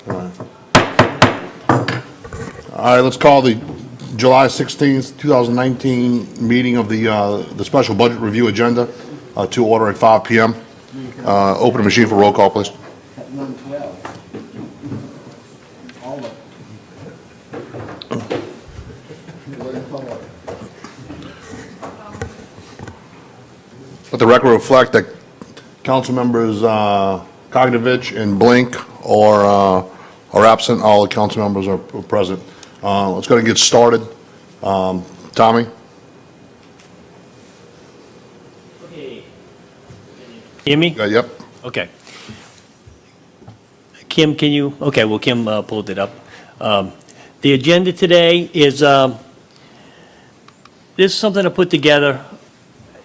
All right, let's call the July 16th, 2019 meeting of the special budget review agenda to order at 5 p.m. Open the machine for roll call, please. At 112. All of it. Let the record reflect that council members Kognovich and Blink are absent. All the council members are present. Let's go ahead and get started. Tommy? Okay. Hear me? Yep. Okay. Kim, can you? Okay, well, Kim pulled it up. The agenda today is, this is something I put together.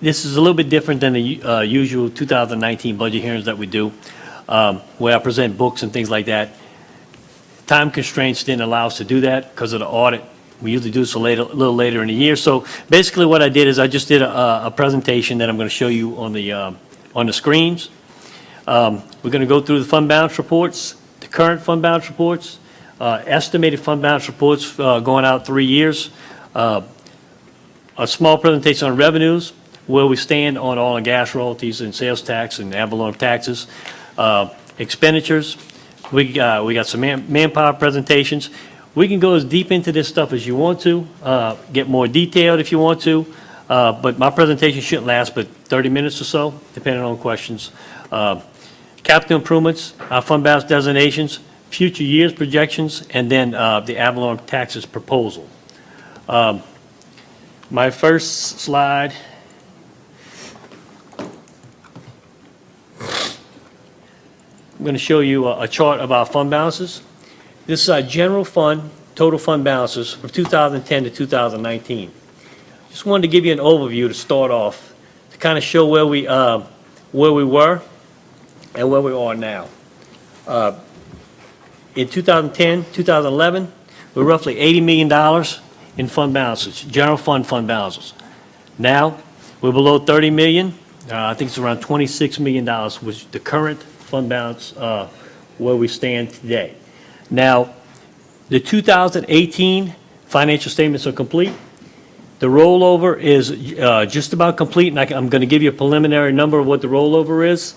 This is a little bit different than the usual 2019 budget hearings that we do, where I present books and things like that. Time constraints didn't allow us to do that because of the audit. We usually do this a little later in the year. So basically what I did is I just did a presentation that I'm going to show you on the screens. We're going to go through the fund balance reports, the current fund balance reports, estimated fund balance reports going out 3 years, a small presentation on revenues, where we stand on oil and gas royalties and sales tax and ad valorem taxes, expenditures. We got some manpower presentations. We can go as deep into this stuff as you want to, get more detailed if you want to, but my presentation shouldn't last but 30 minutes or so, depending on questions. Capital improvements, our fund balance designations, future years projections, and then the ad valorem taxes proposal. My first slide. I'm going to show you a chart of our fund balances. This is our general fund, total fund balances from 2010 to 2019. Just wanted to give you an overview to start off, to kind of show where we were and where we are now. In 2010, 2011, we're roughly $80 million in fund balances, general fund balances. Now, we're below $30 million. I think it's around $26 million, which is the current fund balance where we stand today. Now, the 2018 financial statements are complete. The rollover is just about complete, and I'm going to give you a preliminary number of what the rollover is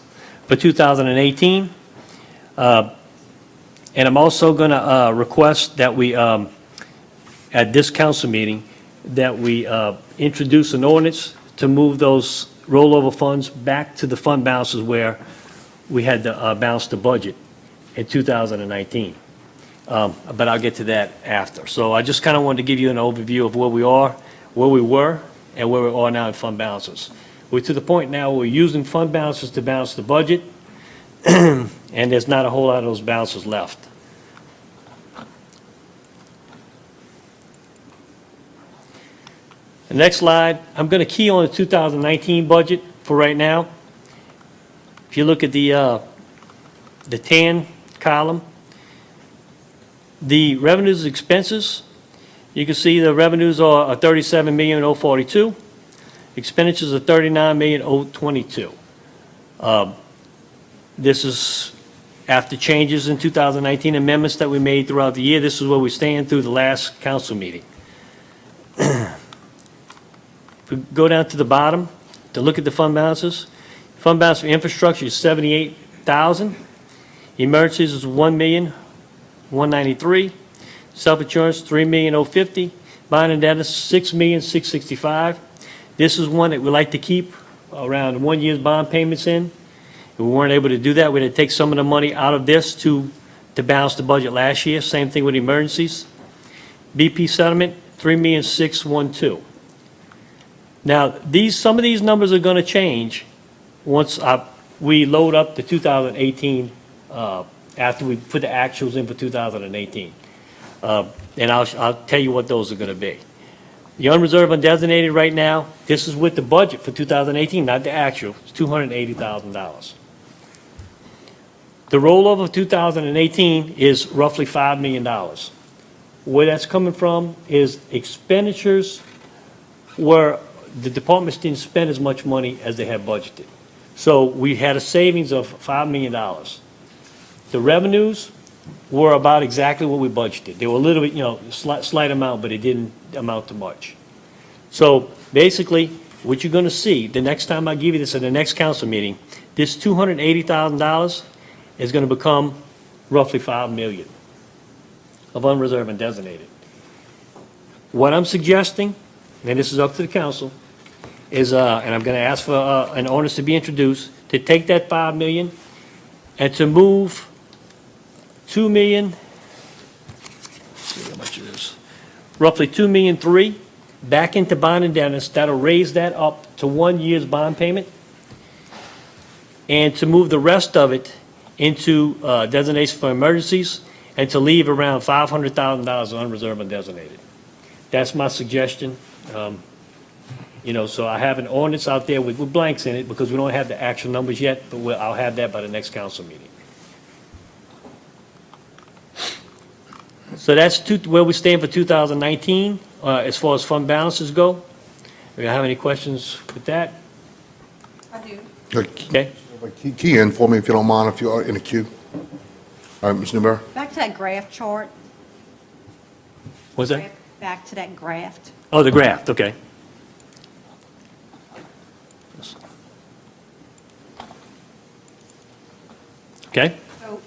for 2018. And I'm also going to request that we, at this council meeting, that we introduce an ordinance to move those rollover funds back to the fund balances where we had to balance the budget in 2019. But I'll get to that after. So I just kind of wanted to give you an overview of where we are, where we were, and where we are now in fund balances. We're to the point now where we're using fund balances to balance the budget, and there's not a whole lot of those balances left. The next slide, I'm going to key on the 2019 budget for right now. If you look at the tan column, the revenues and expenses, you can see the revenues are $37,042,042. Expenditures are $39,022,000. This is after changes in 2019 amendments that we made throughout the year. This is where we stand through the last council meeting. If we go down to the bottom to look at the fund balances, fund balance for infrastructure is $78,000. Emergencies is $1,193,000. Self-insurance, $3,050,000. Bond and debt is $6,665,000. This is one that we like to keep around 1 year's bond payments in. If we weren't able to do that, we had to take some of the money out of this to balance the budget last year. Same thing with emergencies. BP settlement, $3,612,000. Now, some of these numbers are going to change once we load up the 2018, after we put the actuals in for 2018. And I'll tell you what those are going to be. The unreserved undesignated right now, this is with the budget for 2018, not the actual, it's $280,000. The rollover of 2018 is roughly $5 million. Where that's coming from is expenditures where the departments didn't spend as much money as they had budgeted. So we had a savings of $5 million. The revenues were about exactly what we budgeted. They were a little bit, slight amount, but it didn't amount to much. So basically, what you're gonna see, the next time I give you this at the next council meeting, this $280,000 is gonna become roughly $5 million of unreserved and designated. What I'm suggesting, and this is up to the council, is, and I'm gonna ask for an ordinance to be introduced, to take that $5 million and to move $2 million, let's see how much it is, roughly $2.3 million back into bond indebtedness. That'll raise that up to 1 year's bond payment, and to move the rest of it into designation for emergencies, and to leave around $500,000 unreserved and designated. That's my suggestion. So I have an ordinance out there with blanks in it because we don't have the actual numbers yet, but I'll have that by the next council meeting. So that's where we stand for 2019 as far as fund balances go. Do you have any questions with that? I do. Okay. Key in for me if you don't mind, if you are in a queue. All right, Ms. Newberry. Back to that graph chart. What's that? Back to that graph. Oh, the graph, okay. Okay, So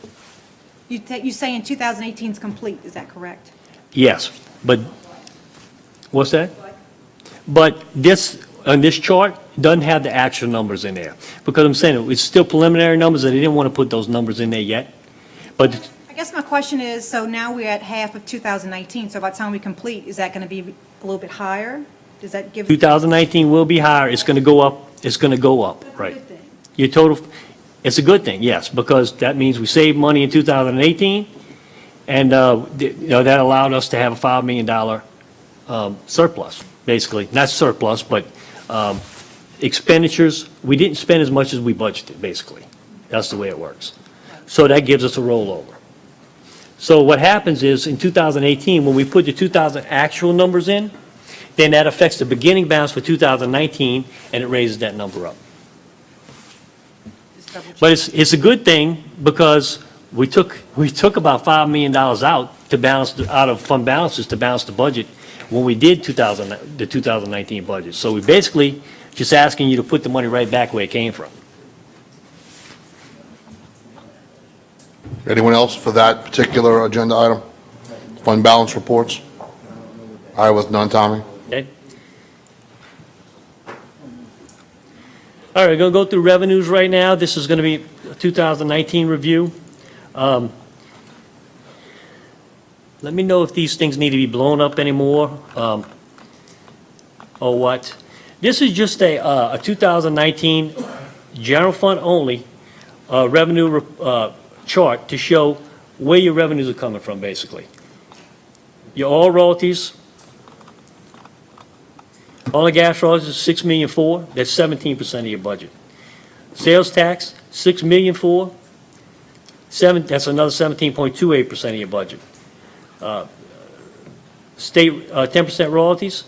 you say in 2018 is complete, is that correct? yes, but, what's that? But this, on this chart, doesn't have the actual numbers in there, because I'm saying it's still preliminary numbers, and they didn't want to put those numbers in there yet. But I guess my question is, so now we're at half of 2019, so by the time we complete, is that going to be a little bit higher? Does that give? 2019 will be higher, it's going to go up, That's a right? good thing. Your total, it's a good thing, yes, because that means we saved money in 2018, and, that allowed us to have a $5 million surplus, basically. Not surplus, but expenditures. We didn't spend as much as we budgeted, basically. That's the way it works. So that gives us a rollover. So what happens is, in 2018, when we put the 2000 actual numbers in, then that affects the beginning balance for 2019, and it raises that number up. Just double check. But it's a good thing, because we took about $5 million out to balance, out of fund balances to balance the budget when we did the 2019 budget. So we basically just asking you to put the money right back where it came from. Anyone else for that particular agenda item? Fund balance reports? All right, with none, Tommy? Okay? All right, we're going to go through revenues right now. This is going to be a 2019 review. Let me know if these things need to be blown up anymore, or what. This is just a 2019 general fund only revenue chart to show where your revenues are coming from, basically. Your oil royalties, oil and gas royalties is $6.4 million. That's 17% of your budget. Sales tax, $6.4 million. That's another 17.28% of your budget. State 10% royalties,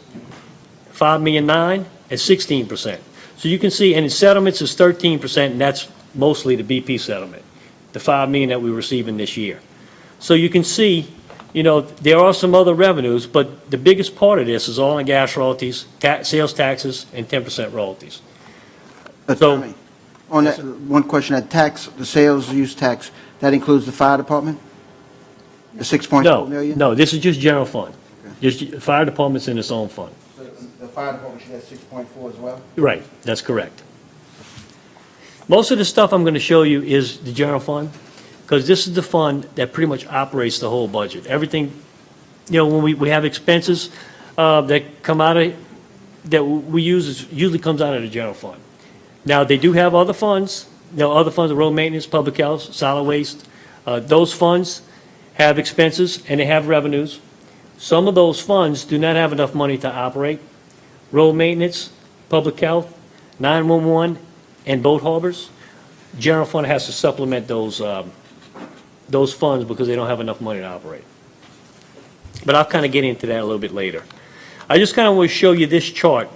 $5.9 million at 16%. So you can see, and in settlements is 13%, and that's mostly the BP settlement, the $5 million that we're receiving this year. So you can see, there are some other revenues, but the biggest part of this is oil and gas royalties, sales taxes, and 10% royalties. So- Tommy, on that, one question, that tax, the sales use tax, that includes the fire department? The 6.4 million? No, this is just general fund. Just fire department's in its own fund. So the fire department should have 6.4 as well? Right, that's correct. Most of the stuff I'm going to show you is the general fund, because this is the fund that pretty much operates the whole budget. Everything, when we have expenses that come out of, that we use, usually comes out of the general fund. Now, they do have other funds, other funds, road maintenance, public health, solid waste. Those funds have expenses and they have revenues. Some of those funds do not have enough money to operate. Road maintenance, public health, 911, and boat harbors. General fund has to supplement those funds because they don't have enough money to operate. But I'll kind of get into that a little bit later. I just kind of want to show you this chart,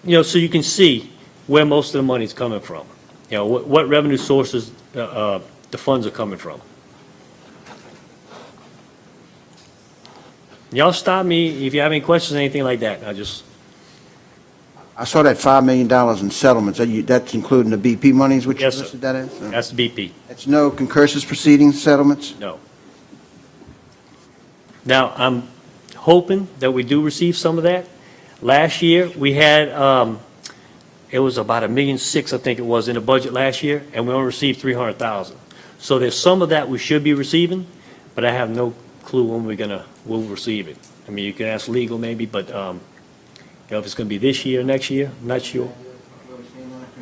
so you can see where most of the money is coming from. What revenue sources the funds are coming from. Y'all stop me if you have any questions or anything like that. I saw that $5 million in settlements. That's including the BP monies, which you Yes, sir. listed that as? That's the BP. It's no concursus proceedings settlements? No. Now, I'm hoping that we do receive some of that. Last year, we had, it was about $1.6 million, I think it was, in the budget last year, and we only received $300,000. So there's some of that we should be receiving, but I have no clue when we'll receive it. I mean, you can ask legal maybe, but, if it's gonna be this year, next year, I'm not sure.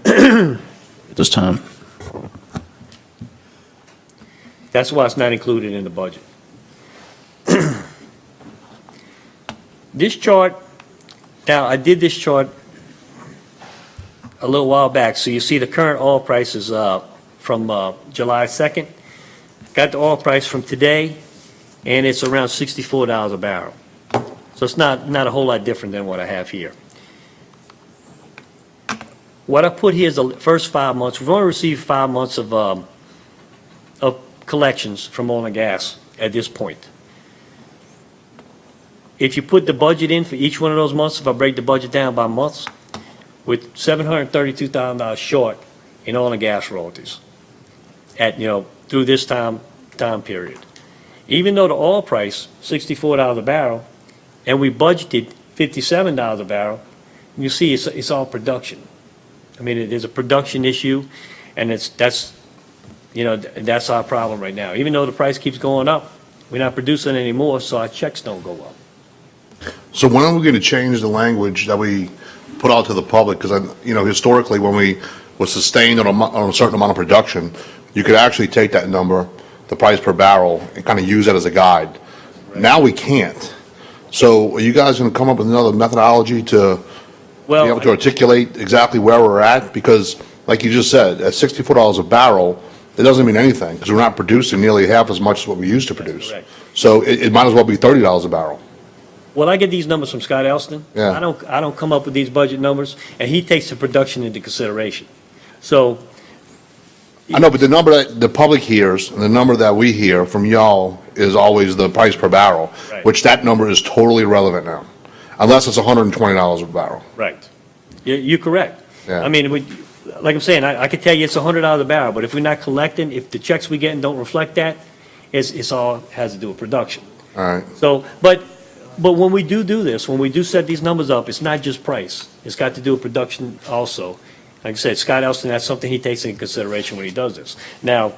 At this time. That's why it's not included in the budget. This chart, now, I did this chart a little while back, so you see the current oil prices from July 2nd. Got the oil price from today, and it's around $64 a barrel. So it's not a whole lot different than what I have here. What I put here is the first 5 months. We've only received 5 months of collections from oil and gas at this point. If you put the budget in for each one of those months, if I break the budget down by months, with $732,000 short in oil and gas royalties at, through this time period. Even though the oil price, $64 a barrel, and we budgeted $57 a barrel, you see it's all production. I mean, it is a production issue, and that's our problem right now. Even though the price keeps going up, we're not producing anymore, so our checks don't go up. So when are we going to change the language that we put out to the public? Because, historically, when we were sustained on a certain amount of production, you could actually take that number, the price per barrel, and kind of use that as a guide. Now we can't. So are you guys going to come up with another methodology to be able to articulate exactly where we're at? Because, like you just said, at $64 a barrel, it doesn't mean anything, because we're not producing nearly half as much as what we used to produce. Correct. So it might as well be $30 a barrel. Well, I get these numbers from Scott Elston. Yeah. I don't come up with these budget numbers, and he takes the production into consideration. So, I know, but the number that the public hears and the number that we hear from y'all is always the price per barrel, Right. which that number is totally irrelevant now, unless it's $120 a barrel. right. You're correct. Yeah. I mean, like I'm saying, I could tell you it's $100 a barrel, but if we're not collecting, if the checks we get don't reflect that, it's all has to do with production. All right. So, but when we do this, when we do set these numbers up, it's not just price. It's got to do with production also. Like I said, Scott Elston, that's something he takes into consideration when he does this. Now,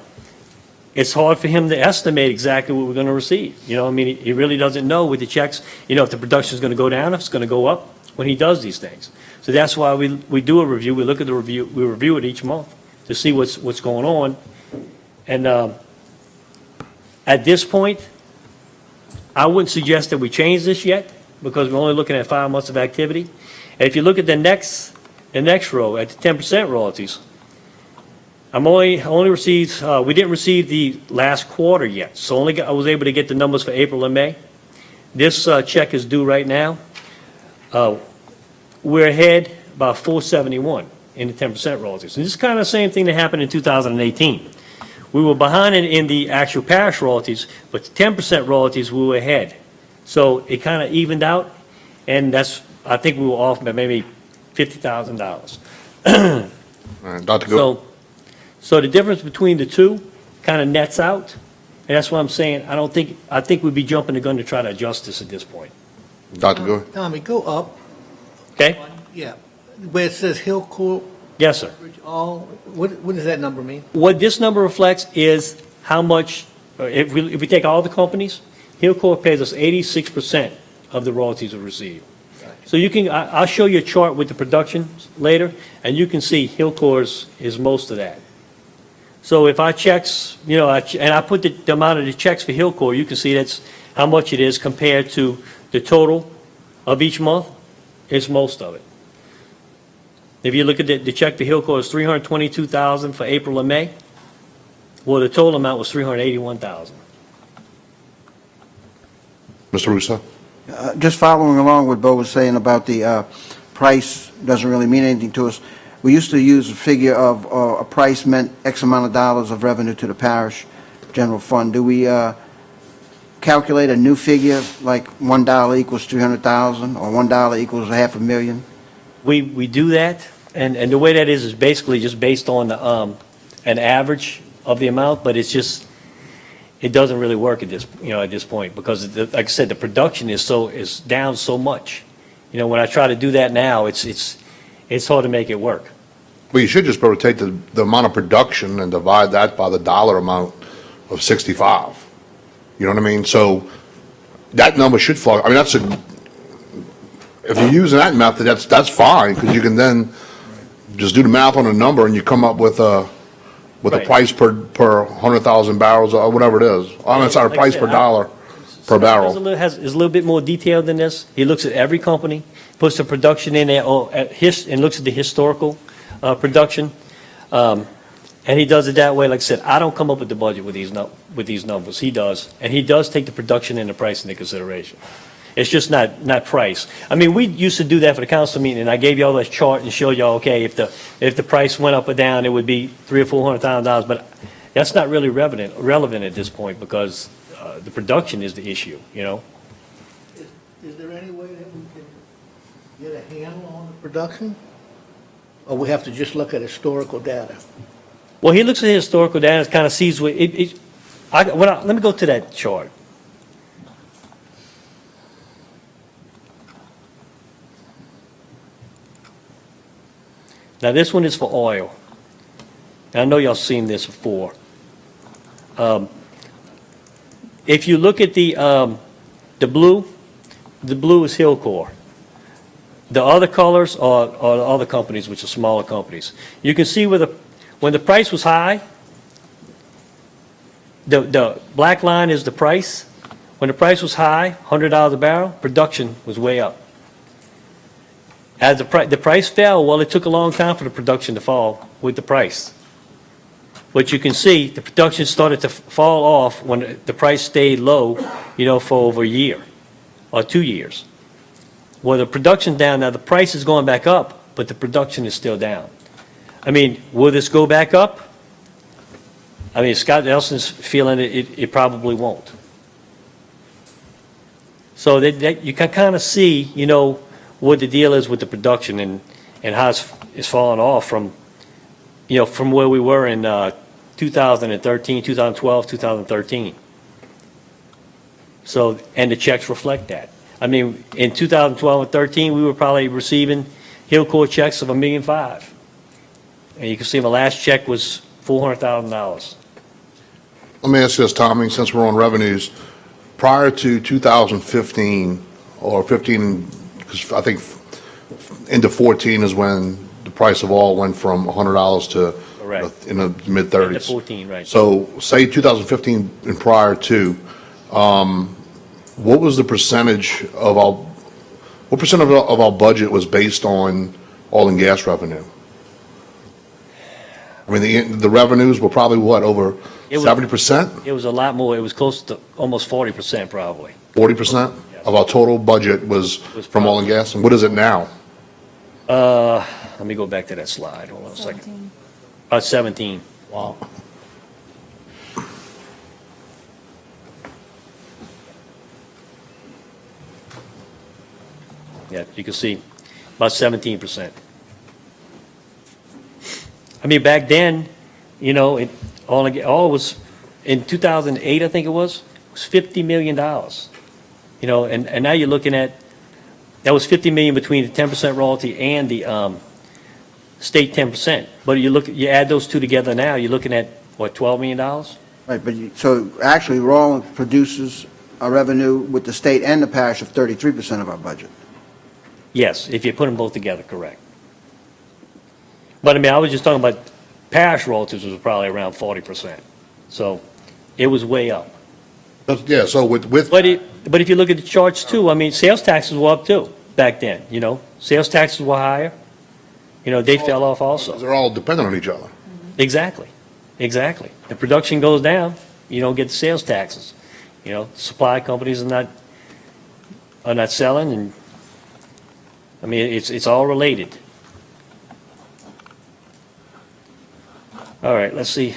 it's hard for him to estimate exactly what we're going to receive. I mean, he really doesn't know with the checks, if the production is going to go down, if it's going to go up, when he does these things. So that's why we do a review. We look at the review. We review it each month to see what's going on. And at this point, I wouldn't suggest that we change this yet, because we're only looking at 5 months of activity. And if you look at the next row, at the 10% royalties, I only received, we didn't receive the last quarter yet, so I was able to get the numbers for April and May. This check is due right now. We're ahead by $471 in the 10% royalties. And this is kind of the same thing that happened in 2018. We were behind in the actual parish royalties, but the 10% royalties, we were ahead. So it kind of evened out, and I think we were off by maybe $50,000. All right, Dr. Go. So the difference between the two kind of nets out, and that's why I'm saying I think we'd be jumping the gun to try to adjust this at this point. Dr. Go. Tommy, go up. Okay? Yeah. Where it says Hill Court, Yes, sir. what does that number mean? What this number reflects is how much, if we take all the companies, Hillcorp pays us 86% of the royalties we receive. So I'll show you a chart with the production later, and you can see Hillcorp is most of that. So if our checks, and I put the amount of the checks for Hillcorp, you can see that's how much it is compared to the total of each month. It's most of it. If you look at the check for Hillcorp is $322,000 for April and May. Well, the total amount was $381,000. Mr. Russo? Just following along what Bo was saying about the price doesn't really mean anything to us. We used to use a figure of a price meant X amount of dollars of revenue to the parish general fund. Can calculate a new figure, like $1 equals 300,000, or $1 equals $500,000? We do that, and the way that is basically just based on an average of the amount, but it's just, it doesn't really work at this point, because like I said, the production is down so much. When I try to do that now, it's hard to make it work. Well, you should just probably take the amount of production and divide that by the dollar amount of 65. You know what I mean? So that number should fall, I mean, if you're using that method, that's fine, because you can then just do the math on a number and you come up with a Right. price per 100,000 barrels or whatever it is. I mean, it's our Like I price said, per dollar per barrel. Is a little bit more detailed than this. He looks at every company, puts the production in there, and looks at the historical production. And he does it that way. Like I said, I don't come up with the budget with these numbers. He does. And he does take the production and the price into consideration. It's just not price. I mean, we used to do that for the council meeting, and I gave y'all this chart and showed y'all, okay, if the price went up or down, it would be $300,000 or $400,000. But that's not really relevant at this point, because the production is the issue, Is there any way that we can get a handle on the production? Or we have to just look at historical data? Well, he looks at historical data and kind of sees what let me go to that chart. Now, this one is for oil. And I know y'all seen this before. If you look at the blue is Hillcore. The other colors are the other companies, which are smaller companies. You can see when the price was high, the black line is the price. When the price was high, $100 a barrel, production was way up. As the price fell, well, it took a long time for the production to fall with the price. But you can see the production started to fall off when the price stayed low, for over a year or 2 years. Well, the production's down now. The price is going back up, but the production is still down. I mean, will this go back up? I mean, Scott Nelson's feeling it probably won't. So that you can kind of see, what the deal is with the production and how it's fallen off from where we were in 2013, 2012, 2013. So, and the checks reflect that. I mean, in 2012 and 13, we were probably receiving Hillcore checks of $1.5 million. And you can see my last check was $400,000. Let me ask you this, Tommy, since we're on revenues, prior to 2015 or 15, because I think into 14 is when the price of oil went from $100 to Correct. in the mid-30s. Into 14, right. So say 2015 and prior to, what was the percentage of what percent of our budget was based on oil and gas revenue? I mean, the revenues were probably what, over It was- 70%? It was a lot more. It was close to almost 40% probably. 40% of our total budget was from oil and gas? And what is it now? Let me go back to that slide. Hold on a second. 17. Wow. Yeah, you can see about 17%. I mean, back then, all was, in 2008, I think it was $50 million. And now you're looking at, that was $50 million between the 10% royalty and the state 10%. But you add those two together now, you're looking at, what, $12 million? Right, but so actually, Rawlins produces a revenue with the state and the parish of 33% of our budget. Yes, if you put them both together, correct. But I mean, I was just talking about parish royalties was probably around 40%. So it was way up. Yeah, so with But if you look at the charts too, I mean, sales taxes were up too back then, Sales taxes were higher. They fell off also. they're all dependent on each other. Exactly. The production goes down, you don't get the sales taxes. Supply companies are not selling, and I mean, it's all related. All right, let's see.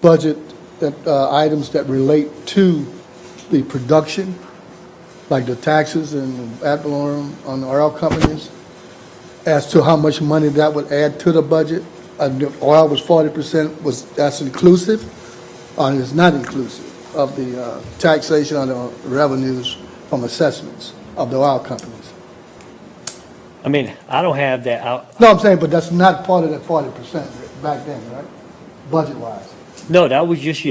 budget items that relate to the production, like the taxes and ad valorem on the oil companies, as to how much money that would add to the budget? The oil was 40%, that's inclusive, or it's not inclusive of the taxation on the revenues from assessments of the oil companies? I mean, I don't have that out. No, I'm saying, but that's not part of that 40% back then, right? Budget-wise. No, that was just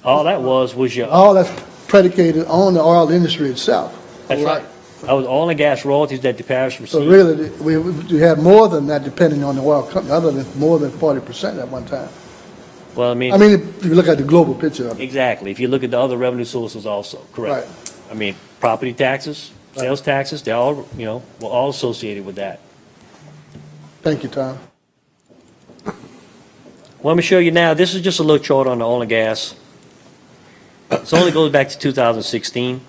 all that was your, All that's predicated on the oil industry itself. that's right. That was oil and gas royalties that the parish So received. really, we had more than that depending on the oil company, other than more than 40% at one time. Well, I I mean, mean, if you look at the global picture of it. exactly. If you look at the other revenue sources also, correct. I mean, property taxes, sales taxes, they're all, were all associated with that. Thank you, Tom. Well, let me show you now. This is just a little chart on the oil and gas. This only goes back to 2016.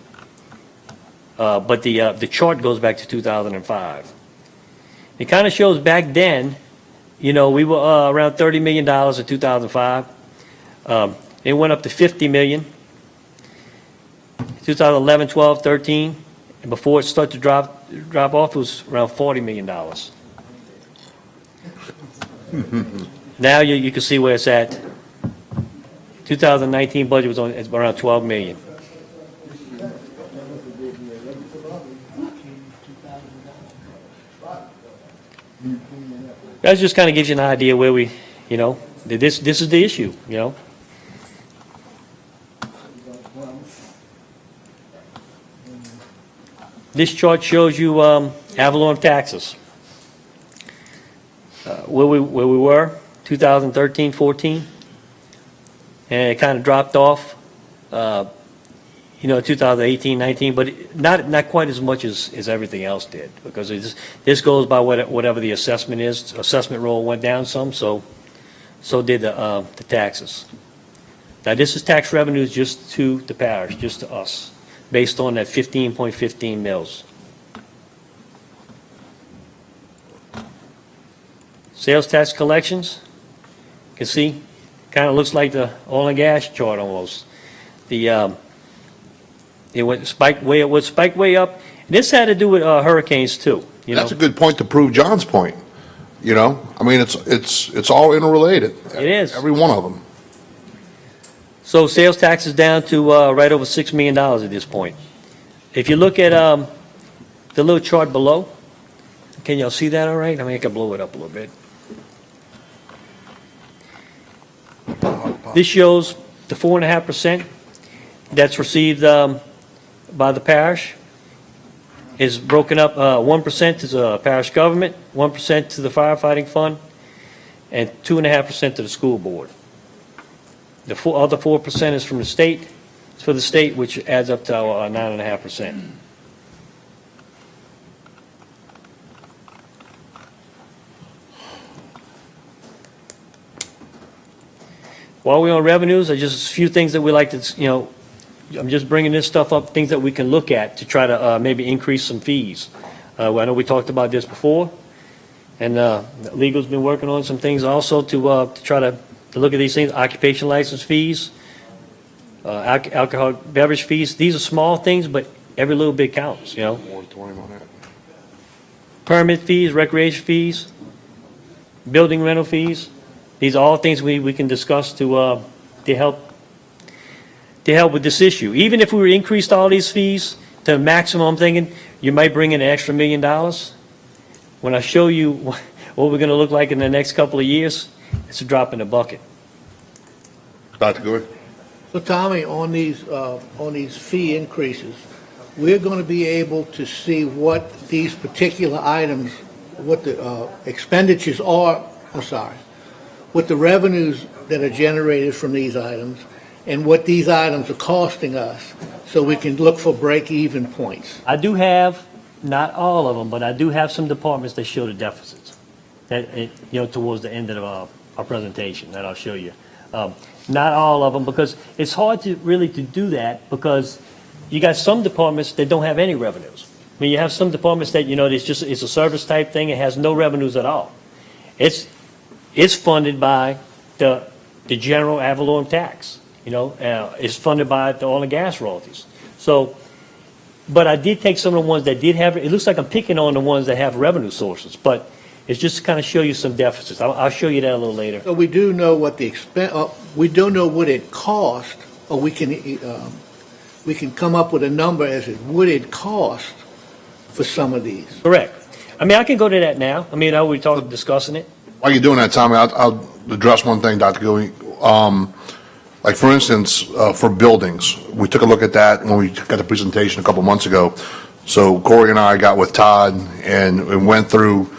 But the chart goes back to 2005. It kind of shows back then, we were around $30 million in 2005. It went up to $50 million. 2011, 12, 13, and before it started to drop off, it was around $40 million. Now you can see where it's at. 2019 budget was it's around $12 million. That just kind of gives you an idea where we, this is the issue, This chart shows you ad valorem taxes. Where we were, 2013, 14, and it kind of dropped off, 2018, 19, but not quite as much as everything else did, because this goes by whatever the assessment is. Assessment roll went down some, so did the taxes. Now, this is tax revenues just to the parish, just to us, based on that 15.15 mils. Sales tax collections, you can see, kind of looks like the oil and gas chart almost. It went spiked way up. This had to do with hurricanes too. That's a good point to prove John's point. I mean, it's all interrelated. It is. Every one of them. So sales tax is down to right over $6 million at this point. If you look at the little chart below, can y'all see that all right? I mean, I can blow it up a little bit. This shows the 4.5% that's received by the parish is broken up. 1% to the parish government, 1% to the firefighting fund, and 2.5% to the school board. The other 4% is from the state. It's for the state, which adds up to 9.5%. While we're on revenues, there's just a few things that we like to, I'm just bringing this stuff up, things that we can look at to try to maybe increase some fees. I know we talked about this before, and legal's been working on some things also to try to look at these things. Occupation license fees, alcohol beverage fees. These are small things, but every little bit counts. Moratorium on that. Permit fees, recreation fees, building rental fees. These are all things we can discuss to help with this issue. Even if we increased all these fees to the maximum, I'm thinking you might bring in an extra $1 million. When I show you what we're going to look like in the next couple of years, it's a drop in the bucket. Dr. Goury? So Tommy, on these fee increases, we're going to be able to see what these particular items, what the expenditures are, what the revenues that are generated from these items, and what these items are costing us, so we can look for break-even points. I do have, not all of them, but I do have some departments that show the deficits, towards the end of our presentation that I'll show you. Not all of them, because it's hard to do that, because you got some departments that don't have any revenues. I mean, you have some departments that, it's a service type thing, it has no revenues at all. It's funded by the the general ad valorem tax, is funded by the oil and gas royalties. So, but I did take some of the ones that did have, it looks like I'm picking on the ones that have revenue sources, but it's just to kind of show you some deficits. I'll show you that a little later. So we do know what we don't know what it cost, or we can come up with a number as it would it cost for some of these. Correct. I mean, I can go to that now. I mean, I we talked discussing it. While you're doing that, Tommy, I'll address one thing, Dr. Gouy. Like, for instance, for buildings, we took a look at that when we got the presentation a couple months ago. So Corey and I got with Todd and went through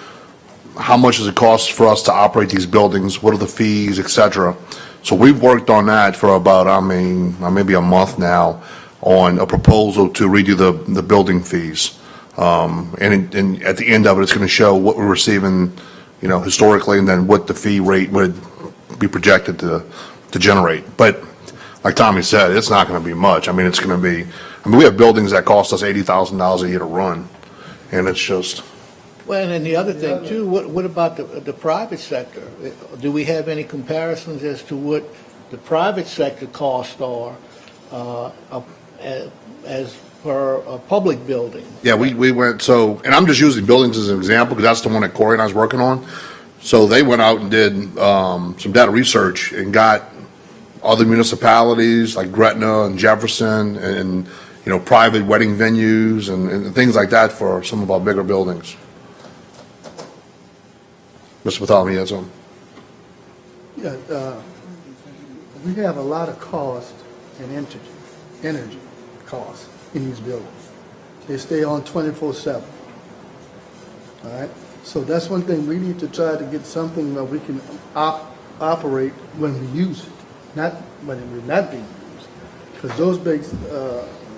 how much does it cost for us to operate these buildings, what are the fees, et cetera. So we've worked on that for about, maybe a month now, on a proposal to redo the building fees. And at the end of it, it's going to show what we're receiving, historically, and then what the fee rate would be projected to generate. But like Tommy said, it's not going to be much. It's going to be, we have buildings that cost us $80,000 a year to run, and it's just. Well, and then the other thing too, what about the private sector? Do we have any comparisons as to what the private sector costs are as per a public building? Yeah, we went, and I'm just using buildings as an example because that's the one that Corey and I was working on. So they went out and did some data research and got other municipalities like Gretna and Jefferson and private wedding venues and things like that for some of our bigger buildings. Mr. Bartholomew, has some. Yeah, we have a lot of cost and energy costs in these buildings. They stay on 24/7. All right? So that's one thing, we need to try to get something that we can operate when we use it, not when we're not being used. Because those big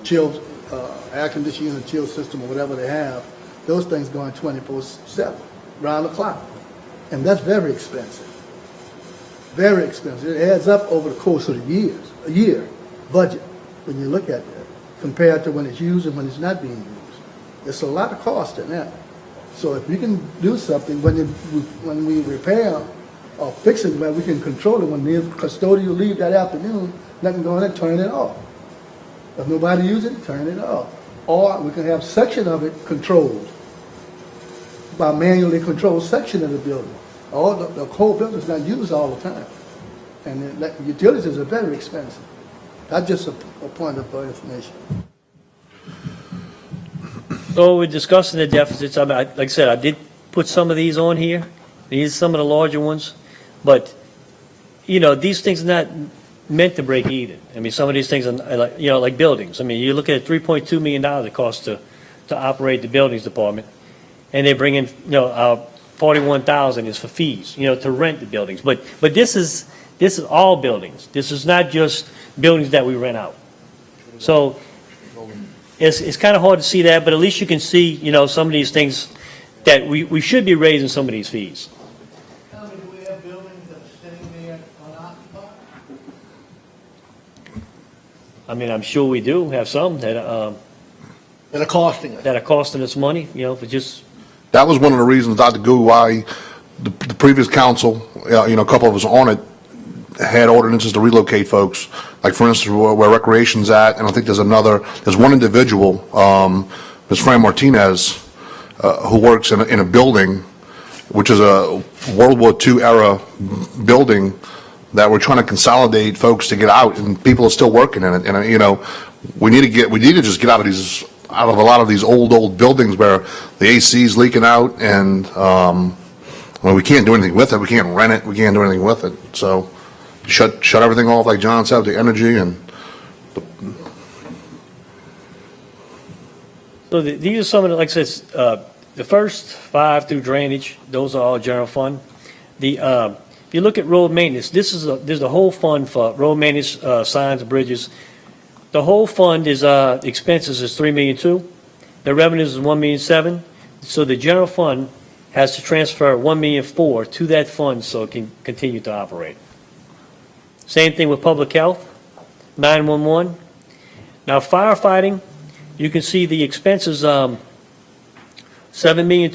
chill, air conditioning and chill system or whatever they have, those things going 24/7, round the clock. And that's very expensive. Very expensive. It adds up over the course of a year budget, when you look at that, compared to when it's used and when it's not being used. There's a lot of cost in that. So if we can do something when we repair or fix it, where we can control it, when the custodian leave that afternoon, nothing going in, turn it off. If nobody uses it, turn it off. Or we can have section of it controlled by manually controlled section of the building. All the whole building is not used all the time. And the utilities are very expensive. That's just a point of information. So we're discussing the deficits. Like I said, I did put some of these on here. These are some of the larger ones. But, these things are not meant to break even. Some of these things are like buildings. You look at $3.2 million it costs to operate the buildings department. And they bring in, $41,000 is for fees, to rent the buildings. But this is all buildings. This is not just buildings that we rent out. So it's kind of hard to see that, but at least you can see, some of these things that we should be raising some of these fees. Tommy, do we have buildings that are sitting there unoccupied? I'm sure we do have some that That are costing us. are costing us money, for just. That was one of the reasons, Dr. Gouy, why the previous council, a couple of us on it, had ordinances to relocate folks. Like, for instance, where recreation's at, and I think there's one individual, Ms. Fran Martinez, who works in a building, which is a World War II era building, that we're trying to consolidate folks to get out, and people are still working in it. And, we need to just get out of a lot of these old buildings where the AC's leaking out, and we can't do anything with it. We can't rent it. We can't do anything with it. So shut everything off, like John said, the energy and. So these are some of the, like I said, the first 5 through drainage, those are all general fund. If you look at road maintenance, there's a whole fund for road maintenance, signs, bridges. The whole fund is, expenses is $3.2 million. The revenues is $1.7 million. So the general fund has to transfer $1.4 million to that fund so it can continue to operate. Same thing with public health, 911. Now firefighting, you can see the expenses, $7.2 million.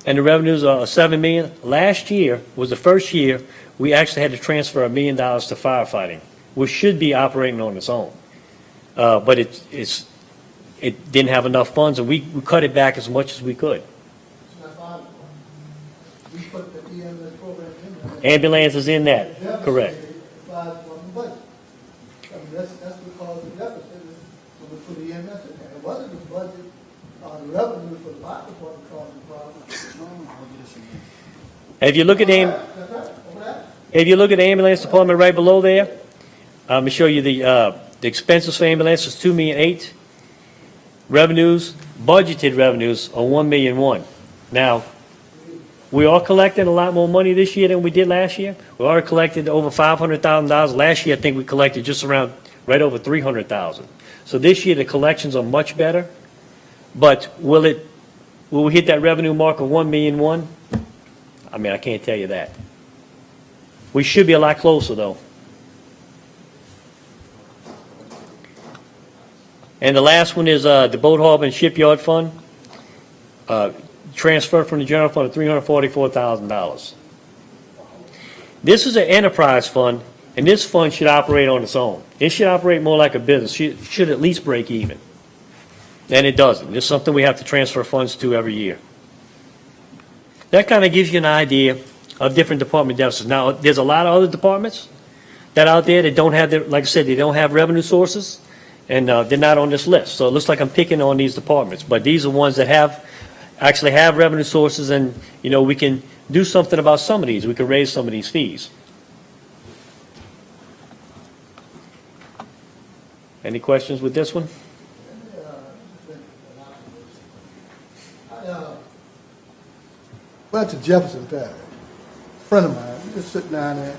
and the revenues are 7 million. Last year was the first year we actually had to transfer $1 million to firefighting, which should be operating on its own. But it didn't have enough funds, and we cut it back as much as we could. We put the EMS program in there. Ambulance is in that, correct. Applied from the budget. I mean, that's because the deficit is when we put the EMS in there. It wasn't the budget, the revenue for the fire department causing the problem. If you look at the, That's right, over that. if you look at the ambulance department right below there, I'm gonna show you the expenses for ambulance is 2,000,008. Revenues, budgeted revenues are 1,000,001. Now, we are collecting a lot more money this year than we did last year. We already collected over $500,000. Last year, I think we collected just around, right over 300,000. So this year, the collections are much better. But will we hit that revenue mark of 1,000,001? I mean, I can't tell you that. We should be a lot closer, though. And the last one is the Boat Harbor and Shipyard Fund. Transfer from the general fund of $344,000. This is an enterprise fund, and this fund should operate on its own. It should operate more like a business. Should at least break even. And it doesn't. It's something we have to transfer funds to every year. That kind of gives you an idea of different department deficits. Now, there's a lot of other departments that out there that don't have, like I said, they don't have revenue sources, and they're not on this list. So it looks like I'm picking on these departments, but these are ones that actually have revenue sources, and, we can do something about some of these. We can raise some of these fees. Any questions with this one? Went to Jefferson Parish. A friend of mine, just sitting down there,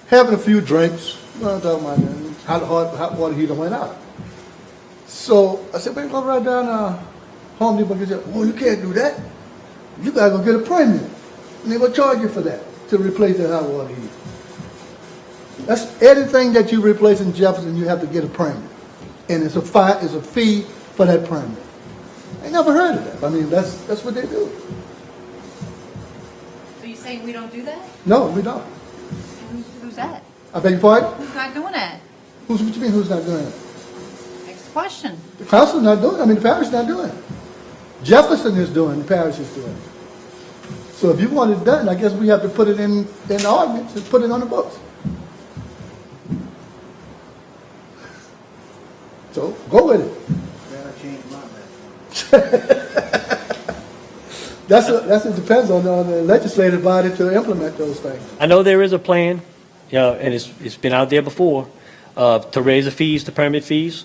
having a few drinks. Well, talking about hot water heater went out. So I said, "Baby, go right down Home Depot." He said, "Oh, you can't do that. You gotta go get a premium, and they will charge you for that to replace that hot water heater." That's anything that you replace in Jefferson, you have to get a premium, and it's a fee for that premium. I never heard of that. I mean, that's what they do. So you're saying we don't do that? No, we don't. Who's that? I beg your pardon? Who's not doing that? What you mean, who's not doing it? Next question. The council's not doing it. I mean, the parish is not doing it. Jefferson is doing it, the parish is doing it. So if you want it done, I guess we have to put it in the ordinance and put it on the books. So go with it. It depends on the legislative body to implement those things. I know there is a plan, and it's been out there before, to raise the fees, the permit fees.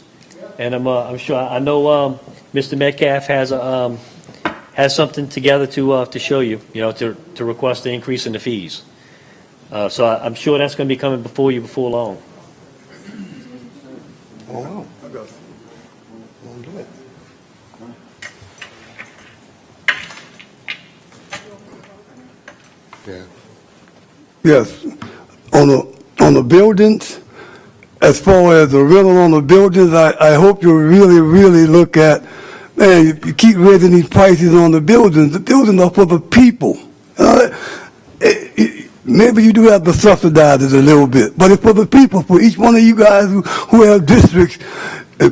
And I'm sure, I know Mr. Metcalf has something together to show you, to request the increase in the fees. So I'm sure that's going to be coming before you before long. Oh, wow. Well, good. Yeah. Yes, on the buildings, as far as the rental on the buildings, I hope you really look at, man, you keep raising these prices on the buildings are for the people. Maybe you do have to subsidize it a little bit, but it's for the people, for each one of you guys who have districts,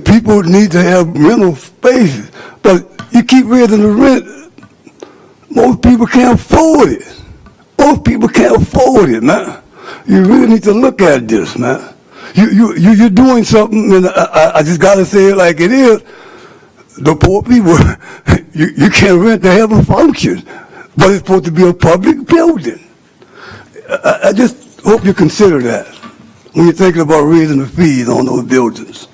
people need to have rental spaces, but you keep raising the rent, most people can't afford it. Most people can't afford it, man. You really need to look at this, man. You're doing something, and I just gotta say it like it is. The poor people, you can't rent to have a function, but it's supposed to be a public building. I just hope you consider that when you're thinking about raising the fees on those buildings.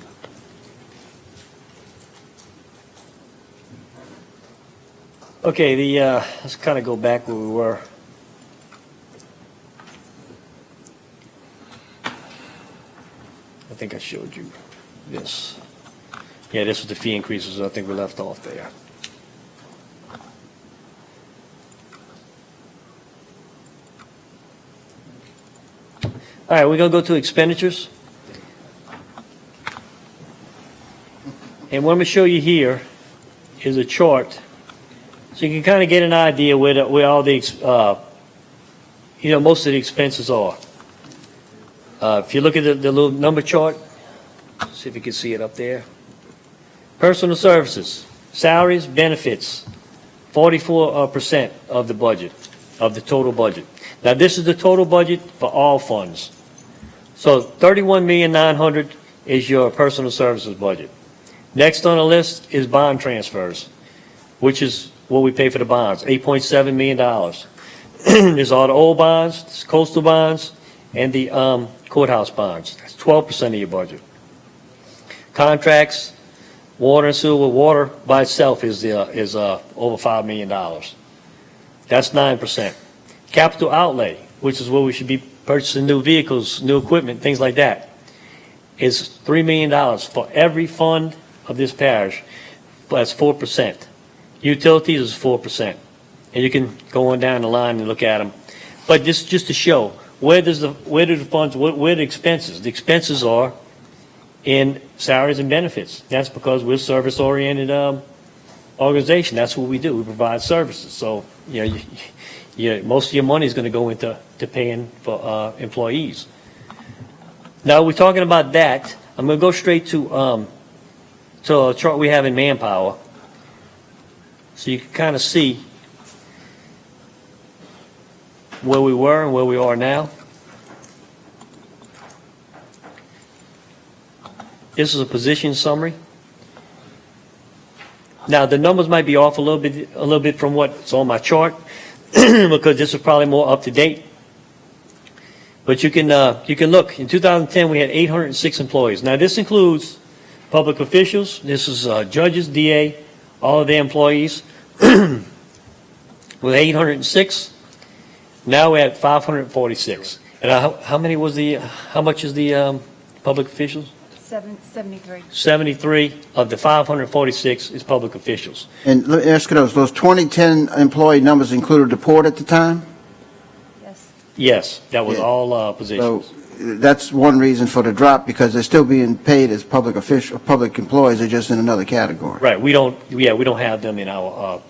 Okay, let's kind of go back where we were. I think I showed you this. Yeah, this was the fee increases. I think we left off there. All right, we're going to go to expenditures. And what I'm going to show you here is a chart So you can kind of get an idea where all the, most of the expenses are. If you look at the little number chart, see if you can see it up there. Personal services, salaries, benefits, 44% of the budget, of the total budget. Now, this is the total budget for all funds. So 31,900,000 is your personal services budget. Next on the list is bond transfers, which is what we pay for the bonds, $8.7 million. There's all the old bonds, there's coastal bonds, and the courthouse bonds. That's 12% of your budget. Contracts, water and sewer. Water by itself is over $5 million. That's 9%. Capital outlay, which is where we should be purchasing new vehicles, new equipment, things like that, is $3 million for every fund of this parish. That's 4%. Utilities is 4%. And you can go on down the line and look at them. But just to show, where do the funds, where the expenses? The expenses are in salaries and benefits. That's because we're a service-oriented organization. That's what we do. We provide services. So, most of your money is going to go into paying for employees. Now, we're talking about that. I'm going to go straight to a chart we have in manpower, so you can kind of see where we were and where we are now. This is a position summary. Now, the numbers might be off a little bit from what's on my chart because this is probably more up to date. But you can look. In 2010, we had 806 employees. Now, this includes public officials. This is judges, DA, all of their employees. With 806. Now we're at 546. And how much is the public officials? 73. 73 of the 546 is public officials. And let me ask you those 2010 employee numbers included the port at the time? Yes. Yes, that was Yeah. all So positions. that's one reason for the drop, because they're still being paid as public employees, they're just in another category. Right, we don't have them in our,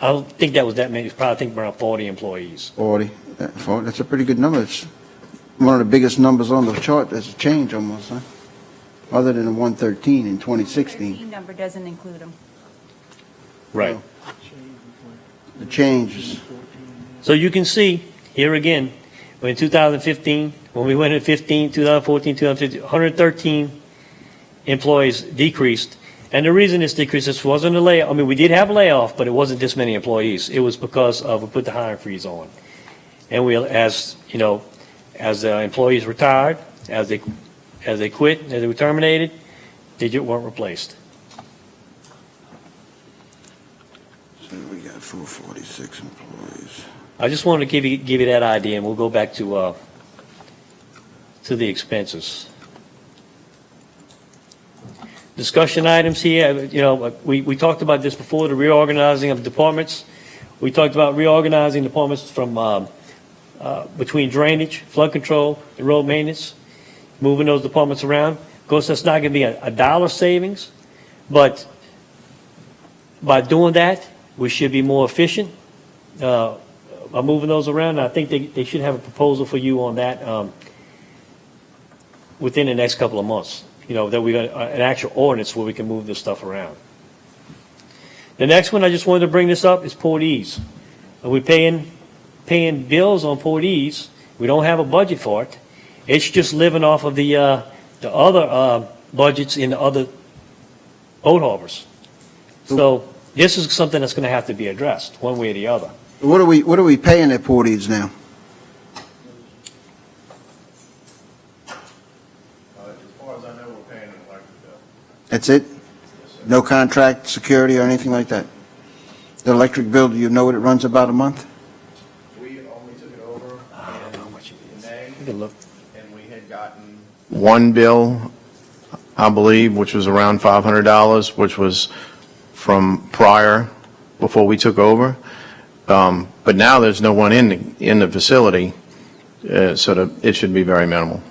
I don't think that was that many. Probably, I think around 40 employees. 40, that's a pretty good number. It's one of the biggest numbers on the chart. There's a change almost, huh? Other than the 113 in 2016. 13 number doesn't include them. Right. The changes. So you can see here again, in 2015, when we went in 2014, 2015, 113 employees decreased. And the reason this decreased, this wasn't a layoff. I mean, we did have a layoff, but it wasn't this many employees. It was because we put the hiring freeze on. And as employees retired, as they quit, as they were terminated, they just weren't replaced. So we got 446 employees. I just wanted to give you that idea, and we'll go back to the expenses. Discussion items here, we talked about this before, the reorganizing of departments. We talked about reorganizing departments from between drainage, flood control, and road maintenance, moving those departments around. Of course, that's not going to be a dollar savings, but by doing that, we should be more efficient by moving those around. And I think they should have a proposal for you on that within the next couple of months. That we got an actual ordinance where we can move this stuff around. The next one, I just wanted to bring this up, is Port Ease. We're paying bills on Port Ease. We don't have a budget for it. It's just living off of the other budgets in the other boat harbors. So this is something that's going to have to be addressed one way or the other. What are we paying at Port Eads now? As far as I know, we're paying an electric bill. That's it? No contract, security, or anything like that? The electric bill, do you know what it runs about a month? We only took it over in May, You can look. and we had gotten one bill, I believe, which was around $500, which was from prior, before we took over. But now there's no one in the facility, so it should be very minimal.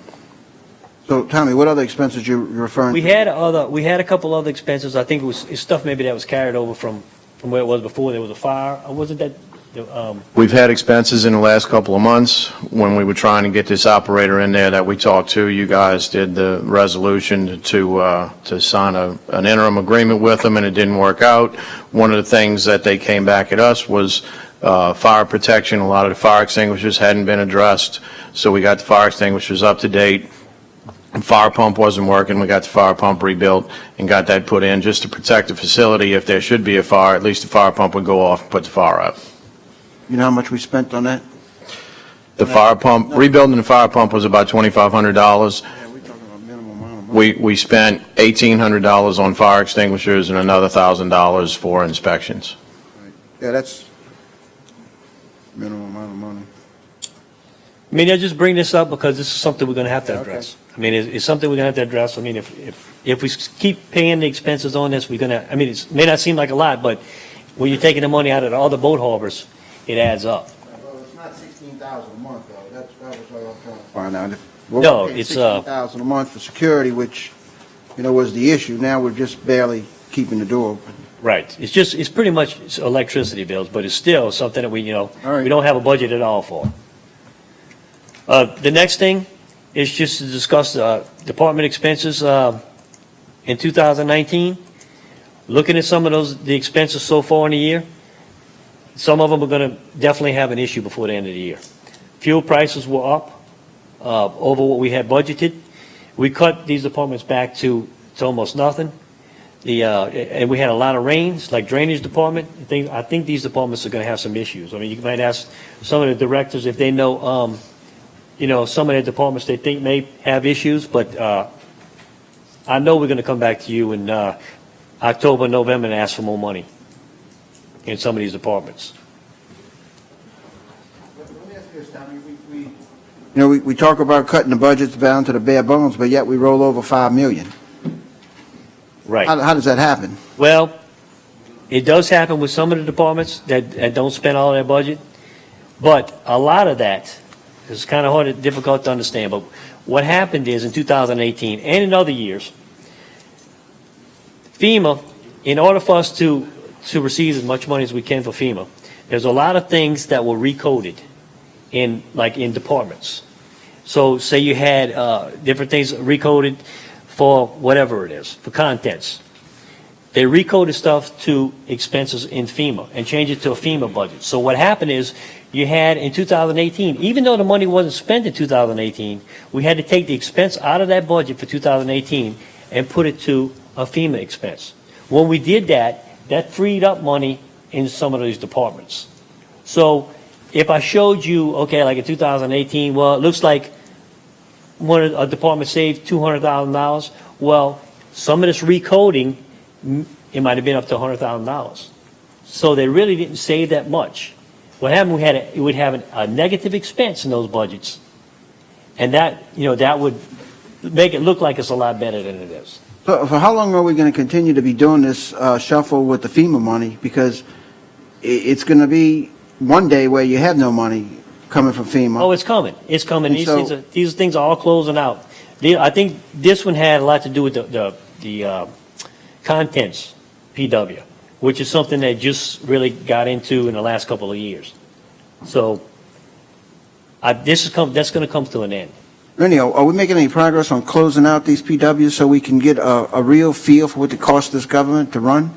So, Tommy, what other expenses you're referring We to? had a couple other expenses. I think it's stuff maybe that was carried over from from where it was before. There was a fire, or wasn't that, We've had expenses in the last couple of months when we were trying to get this operator in there that we talked to. You guys did the resolution to sign an interim agreement with them, and it didn't work out. One of the things that they came back at us was fire protection. A lot of the fire extinguishers hadn't been addressed, so we got the fire extinguishers up to date. Fire pump wasn't working. We got the fire pump rebuilt and got that put in just to protect the facility. If there should be a fire, at least the fire pump would go off and put the fire out. You know how much we spent on that? The fire pump, rebuilding the fire pump was about $2,500. Yeah, we're talking about minimum amount of money. We spent $1,800 on fire extinguishers and another $1,000 for inspections. Yeah, that's minimum amount of money. I mean, I just bring this up because this is something we're going to have to address. I mean, it's something we're going to have to address. I mean, if we keep paying the expenses on this, we're going to, I mean, it may not seem like a lot, but when you're taking the money out of all the boat harbors, it adds up. Well, it's not 16,000 a month, though. That was what I'm trying to find out. We're No, paying it's, 16,000 a month for security, which, was the issue. Now we're just barely keeping the door open. Right. It's pretty much electricity bills, but it's still something that we, right. we don't have a budget at all for. The next thing is just to discuss department expenses in 2019. Looking at some of the expenses so far in the year, some of them are going to definitely have an issue before the end of the year. Fuel prices were up over what we had budgeted. We cut these departments back to almost nothing. And we had a lot of rains, like drainage department. I think these departments are going to have some issues. I mean, you might ask some of the directors if they know, some of the departments they think may have issues, but I know we're going to come back to you in October, November and ask for more money in some of these departments. Let me ask you this, Tommy. We talk about cutting the budgets down to the bare bones, but yet we roll over $5 million. Right. How does that happen? Well, it does happen with some of the departments that don't spend all their budget, but a lot of that is kind of hard, difficult to understand. But what happened is in 2018 and in other years, FEMA, in order for us to receive as much money as we can for FEMA, there's a lot of things that were recoded in departments. So say you had different things recoded for whatever it is, for contents. They recoded stuff to expenses in FEMA and changed it to a FEMA budget. So what happened is you had in 2018, even though the money wasn't spent in 2018, we had to take the expense out of that budget for 2018 and put it to a FEMA expense. When we did that, that freed up money in some of these departments. So if I showed you, okay, like in 2018, well, it looks like a department saved $200,000. Well, some of this recoding, it might have been up to $100,000. So they really didn't save that much. What happened, we would have a negative expense in those budgets, and that would make it look like it's a lot better than it is. So for how long are we going to continue to be doing this shuffle with the FEMA money? Because it's going to be one day where you have no money coming from FEMA. Oh, it's coming. It's coming. And These things are all closing out. I think this one had a lot to do with the contents PW, which is something that just really got into in the last couple of years. So that's going to come to an end. Rennie, are we making any progress on closing out these PWs so we can get a real feel for what it costs this government to run?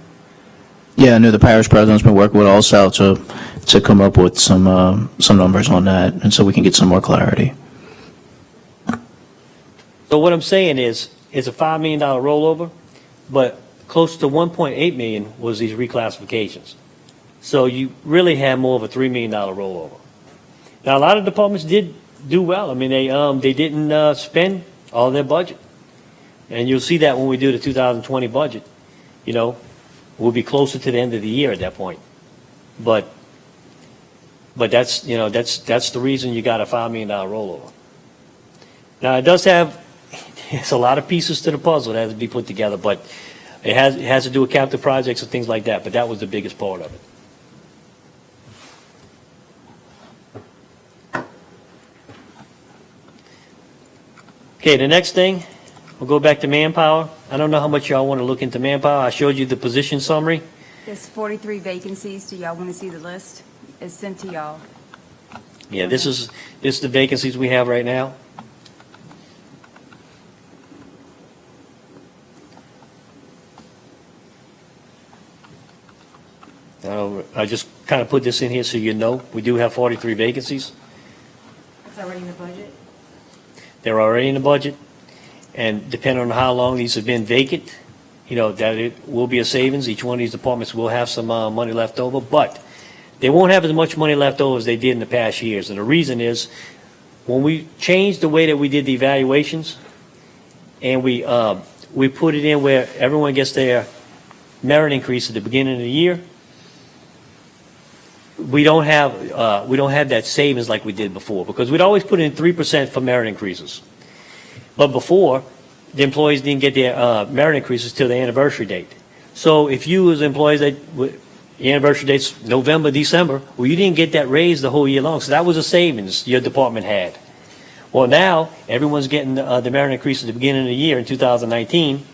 Yeah, I know the parish president's been working with AllSouth to come up with some numbers on that, and so we can get some more clarity. So what I'm saying is, it's a $5 million rollover, but close to $1.8 million was these reclassifications. So you really had more of a $3 million rollover. Now, a lot of departments did do well. I mean, they didn't spend all their budget. And you'll see that when we do the 2020 budget. We'll be closer to the end of the year at that point. But that's the reason you got a $5 million rollover. Now, it's a lot of pieces to the puzzle that has to be put together, but it has to do with capital projects and things like that, but that was the biggest part of it. Okay, the next thing, we'll go back to manpower. I don't know how much y'all want to look into manpower. I showed you the position summary. There's 43 vacancies. Do y'all want to see the list? It's sent to y'all. Yeah, this is the vacancies we have right now. I just kind of put this in here so you know, we do have 43 vacancies. It's already in the budget? They're already in the budget, and depending on how long these have been vacant, that it will be a savings. Each one of these departments will have some money left over, but they won't have as much money left over as they did in the past years. And the reason is, when we changed the way that we did the evaluations, and we put it in where everyone gets their merit increase at the beginning of the year, we don't have that savings like we did before, because we'd always put in 3% for merit increases. But before, the employees didn't get their merit increases till the anniversary date. So if you as employees, the anniversary date's November, December, well, you didn't get that raise the whole year long. So that was a savings your department had. Well, now everyone's getting the merit increase at the beginning of the year in 2019,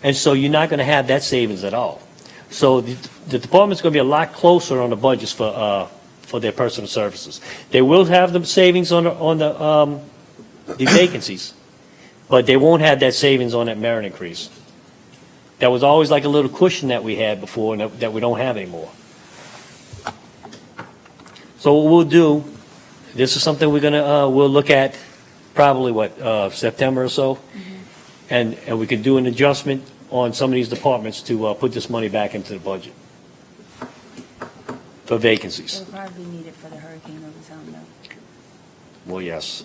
and so you're not going to have that savings at all. So the department's going to be a lot closer on the budgets for their personal services. They will have the savings on the vacancies, but they won't have that savings on that merit increase. That was always like a little cushion that we had before, and that we don't have anymore. So what we'll do, this is something we'll look at probably September or so, and we can do an adjustment on some of these departments to put this money back into the budget for vacancies. It'll probably be needed for the hurricane overtime, though. Well, yes.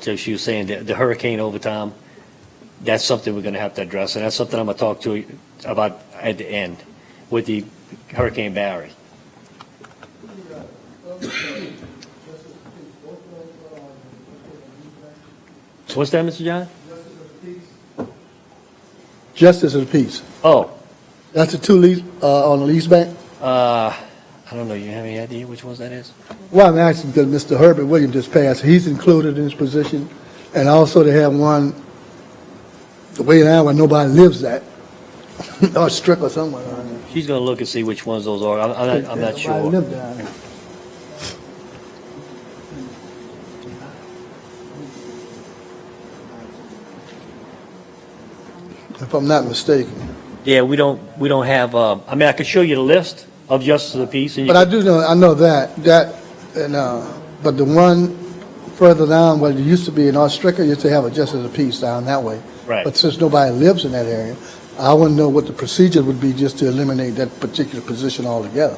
So she was saying that the hurricane overtime, that's something we're going to have to address, and that's something I'm going to talk to you about at the end with the Hurricane Barry. So what's that, Mr. John? Justice of the peace. Oh, That's the two lease, on the lease bank? I don't know. You have any idea which ones that is? Well, I'm asking because Mr. Herbert Williams just passed. He's included in his position. And also they have one, the way now where nobody lives at, or Strick or somewhere around there. She's going to look and see which ones those are. I'm not sure. Nobody live down there. If I'm not mistaken. Yeah, we don't have, I mean, I could show you the list of justice of the peace. And you But I know that, and, but the one further down where it used to be in Ostricker, used to have a justice of the peace down that way. Right. But since nobody lives in that area, I want to know what the procedure would be just to eliminate that particular position altogether.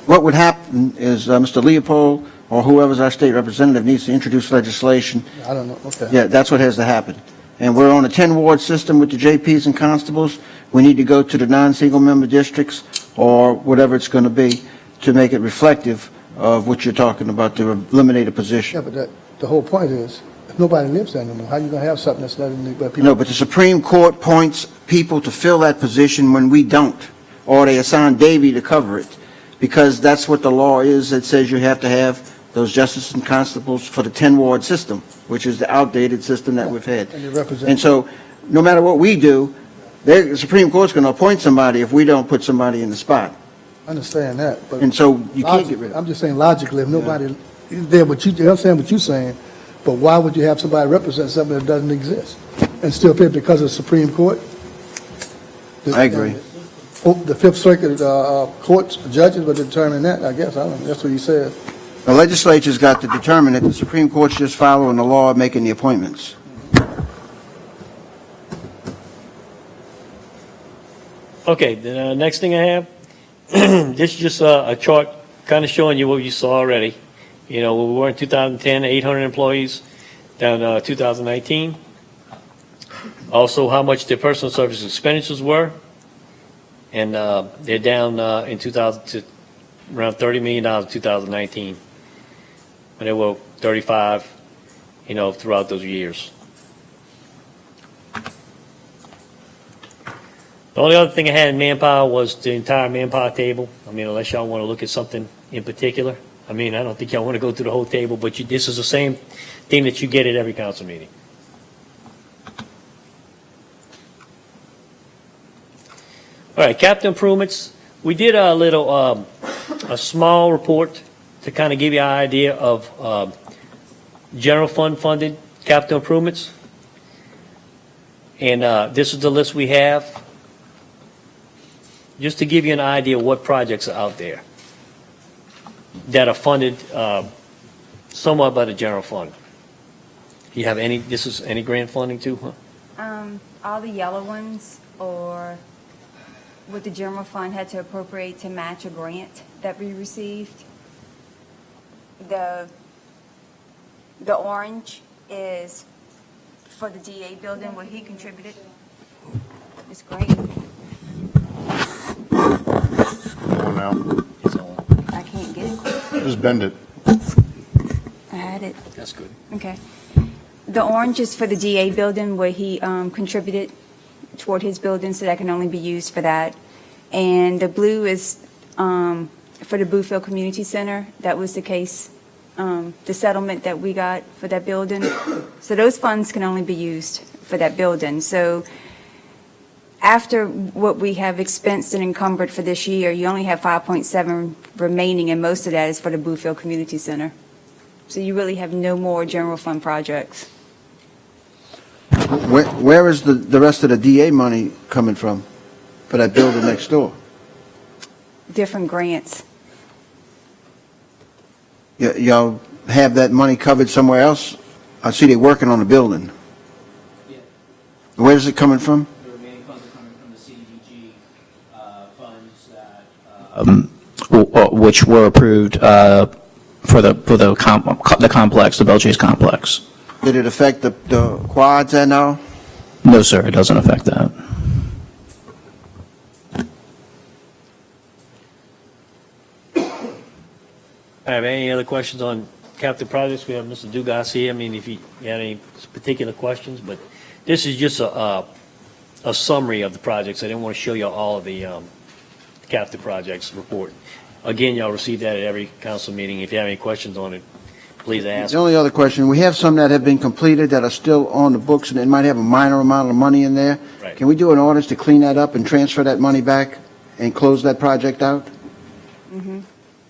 What would happen is Mr. Leopold or whoever's our state representative needs to introduce legislation. I don't know, okay. Yeah, that's what has to happen. And we're on a 10-ward system with the JPs and constables. We need to go to the non-single member districts or whatever it's going to be to make it reflective of what you're talking about, to eliminate a position. Yeah, but the whole point is, if nobody lives there anymore, how you going to have something that's not in the people? No, but the Supreme Court appoints people to fill that position when we don't, or they assign Davy to cover it, because that's what the law is that says you have to have those justices and constables for the 10-ward system, which is the outdated system that we've had. And they represent- And so, no matter what we do, the Supreme Court's going to appoint somebody if we don't put somebody in the spot. I understand that, but. And so, you can't get rid of it. I'm just saying logically, if nobody is there, I understand what you're saying, but why would you have somebody represent something that doesn't exist? And still pay because of the Supreme Court? I agree. The Fifth Circuit courts, judges would determine that, I guess. I don't know. That's what he said. The legislature's got to determine it. The Supreme Court's just following the law, making the appointments. Okay, the next thing I have, this is just a chart kind of showing you what you saw already. You know, we were in 2010, 800 employees, down 2019. Also, how much their personal service expenditures were. And they're down in 2000 to around $30 million in 2019. And they were 35, you know, throughout those years. The only other thing I had in manpower was the entire manpower table. I mean, unless y'all want to look at something in particular. I mean, I don't think y'all want to go through the whole table, but this is the same thing that you get at every council meeting. All right, capital improvements. We did a little, a small report to kind of give you an idea of general fund funded capital improvements. And this is the list we have, just to give you an idea of what projects are out there that are funded somewhat by the general fund. You have any, this is any grant funding too, huh? All the yellow ones, or what the general fund had to appropriate to match a grant that we received. The orange is for the DA building where he contributed. It's great. Going now. It's all, I can't get it quick. Just bend it. I had it. that's good. Okay. The orange is for the DA building where he contributed toward his building, so that can only be used for that. And the blue is for the Boothville Community Center. That was the case, the settlement that we got for that building. So those funds can only be used for that building. So after what we have expensed and encumbered for this year, you only have 5.7 remaining, and most of that is for the Boothville Community Center. So you really have no more general fund projects. Where is the rest of the DA money coming from for that building next door? Different grants. Y'all have that money covered somewhere else? I see they're working on the building. Yeah. Where's it coming from? The remaining funds are coming from the CDBG funds that, which were approved for the complex, the Belle Chase complex. Did it affect the quads and all? No, sir, it doesn't affect that. I have any other questions on capital projects? We have Mr. Dugas here. I mean, if you had any particular questions, but this is just a summary of the projects. I didn't want to show you all of the capital projects report. Again, y'all receive that at every council meeting. If you have any questions on it, please ask. The only other question, we have some that have been completed that are still on the books, and it might have a minor amount of money in there. Right. Can we do an orders to clean that up and transfer that money back and close that project out?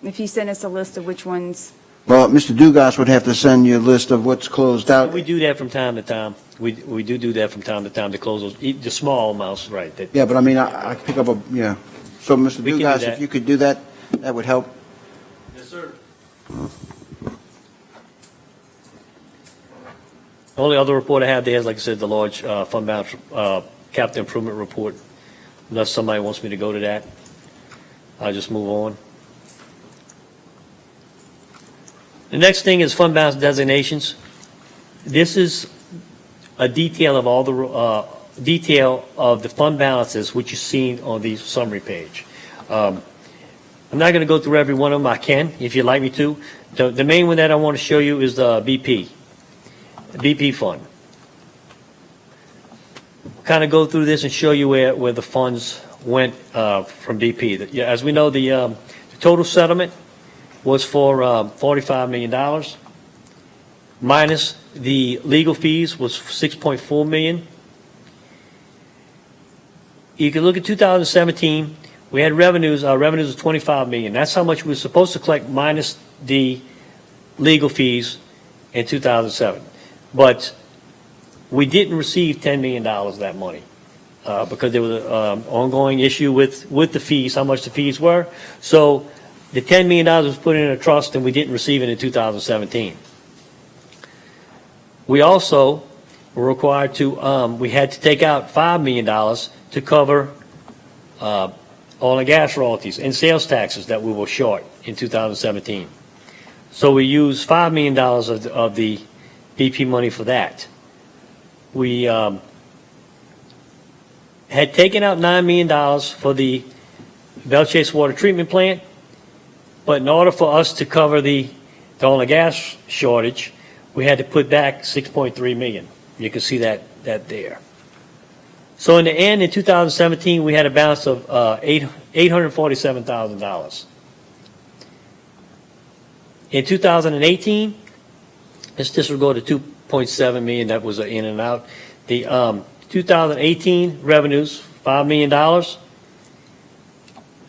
If you send us a list of which ones, Well, Mr. Dugas would have to send you a list of what's closed out. We do that from time to time. We do that from time to time to close those, the small amounts, right. That, Yeah, but I mean, I pick up yeah. So, Mr. We can do Dugas, that. if you could do that, that would help. Yes, sir. Only other report I have there is, like I said, the large fund balance capital improvement report. Unless somebody wants me to go to that, I'll just move on. The next thing is fund balance designations. This is a detail of all the detail of the fund balances which you see on the summary page. I'm not going to go through every one of them. I can if you'd like me to. The main one that I want to show you is the BP fund. Kind of go through this and show you where the funds went from BP. As we know, the total settlement was for $45 million, minus the legal fees was $6.4 million. You can look at 2017, we had revenues, our revenues of $25 million. That's how much we were supposed to collect minus the legal fees in 2007. But we didn't receive $10 million of that money because there was an ongoing issue with the fees, how much the fees were. So the $10 million was put in a trust and we didn't receive it in 2017. We also were required to, we had to take out $5 million to cover oil and gas royalties and sales taxes that we were short in 2017. So we used $5 million of the BP money for that. We had taken out $9 million for the Belle Chase water treatment plant, but in order for us to cover the oil and gas shortage, we had to put back $6.3 million. You can see that there. So in the end, in 2017, we had a balance of $847,000. In 2018, let's disregard the $2.7 million that was in and out. The 2018 revenues, $5 million.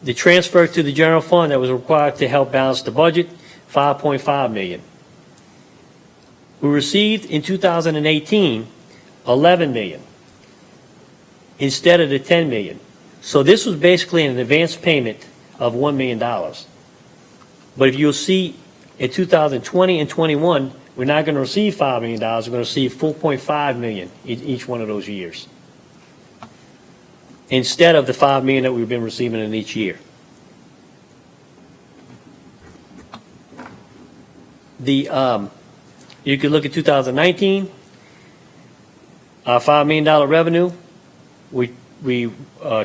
The transfer to the general fund that was required to help balance the budget, $5.5 million. We received in 2018, $11 million instead of the $10 million. So this was basically an advance payment of $1 million. But if you'll see in 2020 and 21, we're not going to receive $5 million. We're going to receive $4.5 million in each one of those years, instead of the $5 million that we've been receiving in each year. You can look at 2019, our $5 million revenue. We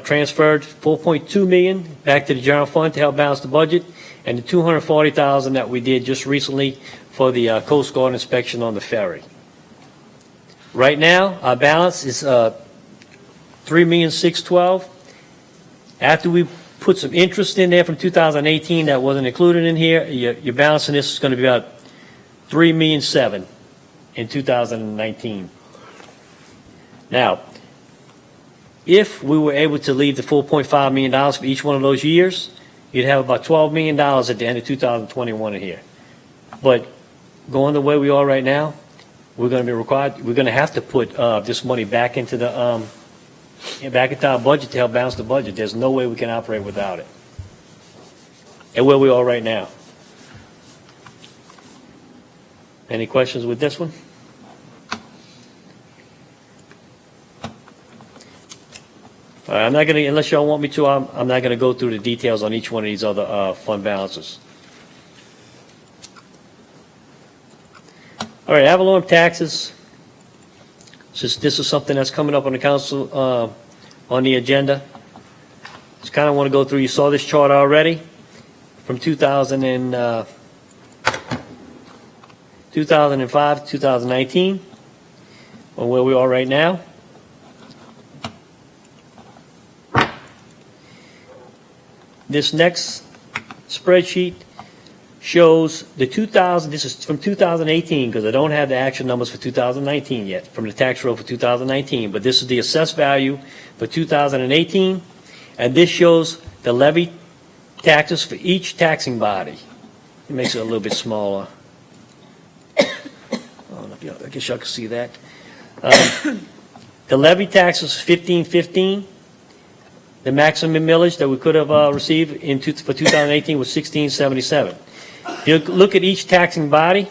transferred $4.2 million back to the general fund to help balance the budget, and the $240,000 that we did just recently for the Coast Guard inspection on the ferry. Right now, our balance is $3,612,000. After we put some interest in there from 2018 that wasn't included in here, your balance in this is going to be about $3,700,000 in 2019. Now, if we were able to leave the $4.5 million for each one of those years, you'd have about $12 million at the end of 2021 in here. But going the way we are right now, we're going to have to put this money back into our budget to help balance the budget. There's no way we can operate without it. And where we are right now. Any questions with this one? All right, I'm not going to, unless y'all want me to, I'm not going to go through the details on each one of these other fund balances. All right, Avalon taxes. Since this is something that's coming up on the council, on the agenda, just kind of want to go through. You saw this chart already from 2005 to 2019, on where we are right now. This next spreadsheet shows the 2000, this is from 2018 because I don't have the actual numbers for 2019 yet from the tax roll for 2019, but this is the assessed value for 2018, and this shows the levy taxes for each taxing body. It makes it a little bit smaller. I guess y'all can see that. The levy taxes 1515. The maximum millage that we could have received for 2018 was 1677. You look at each taxing body,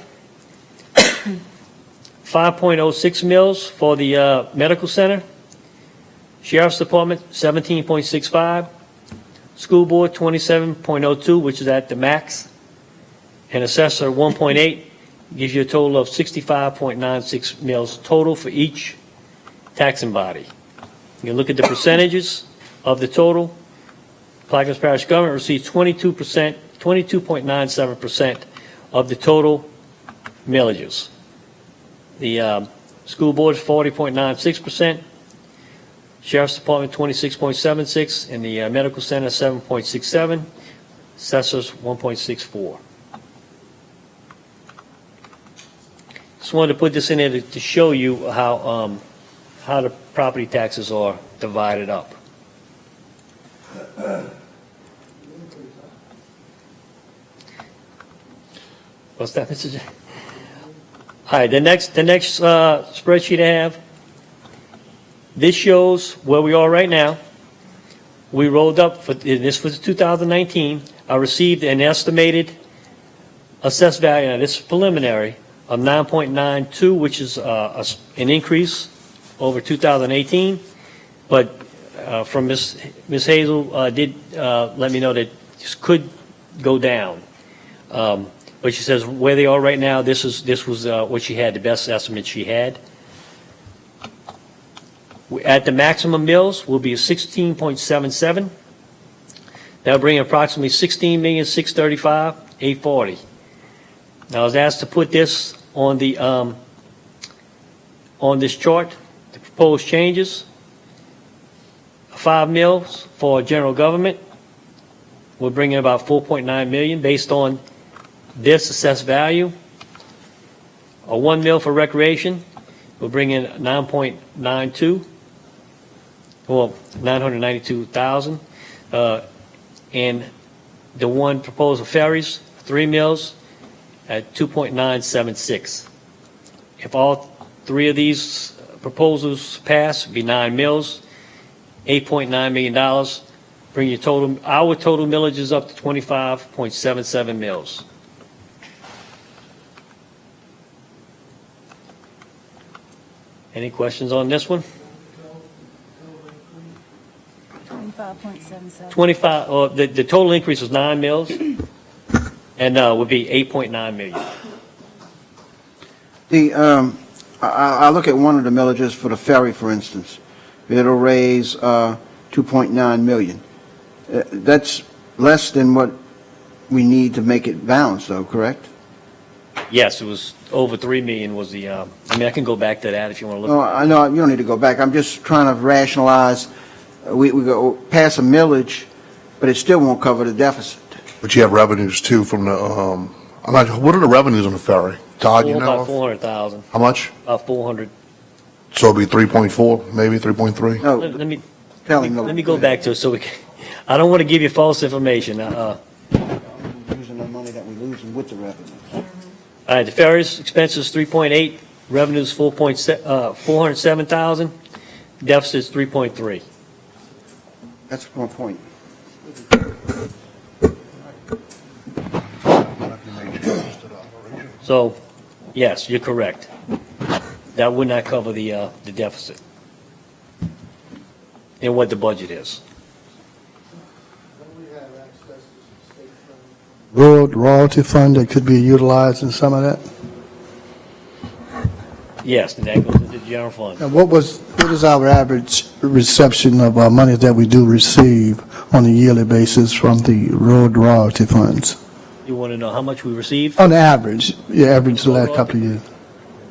5.06 mills for the medical center, sheriff's department 17.65, school board 27.02, which is at the max, and assessor 1.8, gives you a total of 65.96 mills total for each taxing body. You look at the percentages of the total. Plaquemines Parish government receives 22%, 22.97% of the total millages. The school board is 40.96%, sheriff's department 26.76%, and the medical center 7.67%, assessors 1.64%. Just wanted to put this in there to show you how the property taxes are divided up. What's that, Mr. J? All right, the next spreadsheet I have, this shows where we are right now. We rolled up, this was 2019, I received an estimated assessed value, now this is preliminary, of 9.92, which is an increase over 2018, but from Ms. Hazel did let me know that this could go down. But she says where they are right now, this was what she had, the best estimate she had. At the maximum mills will be 16.77. That'll bring approximately 16,635,840. Now I was asked to put this on the on this chart, the proposed changes. 5 mills for general government. We're bringing about 4.9 million based on this assessed value. A 1 mill for recreation, we'll bring in 9.92, well, 992,000. and the one proposed for ferries, 3 mills at 2.976. If all three of these proposals pass, it'd be 9 mills, $8.9 million. Bring your total, our total millages up to 25.77 mills. Any questions on this one? 25.77. 25, the total increase was 9 mills, and would be 8.9 million. I look at one of the millages for the ferry, for instance. It'll raise 2.9 million. That's less than what we need to make it balanced, though, correct? Yes, it was over 3 million was the, I mean, I can go back to that if you want to No, look. I know, you don't need to go back. I'm just trying to rationalize, we go past a millage, but it still won't cover the deficit. But you have revenues too from the, what are the revenues on the ferry? Todd, you know? About 400,000, How much? about 400. So it'd be 3.4, maybe 3.3? No, Let me, tell him. let me go back to it so we can, I don't want to give you false information. Using the money that we're losing with the revenues. All right, the ferries expenses 3.8, revenues 407,000, deficit's 3.3. That's my point. So, yes, you're correct. That would not cover the deficit and what the budget is. Road royalty fund that could be utilized in some of that? Yes, and that goes into the general fund. And what is our average reception of money that we do receive on a yearly basis from the road royalty funds? You want to know how much we receive? On average, average the last couple of years.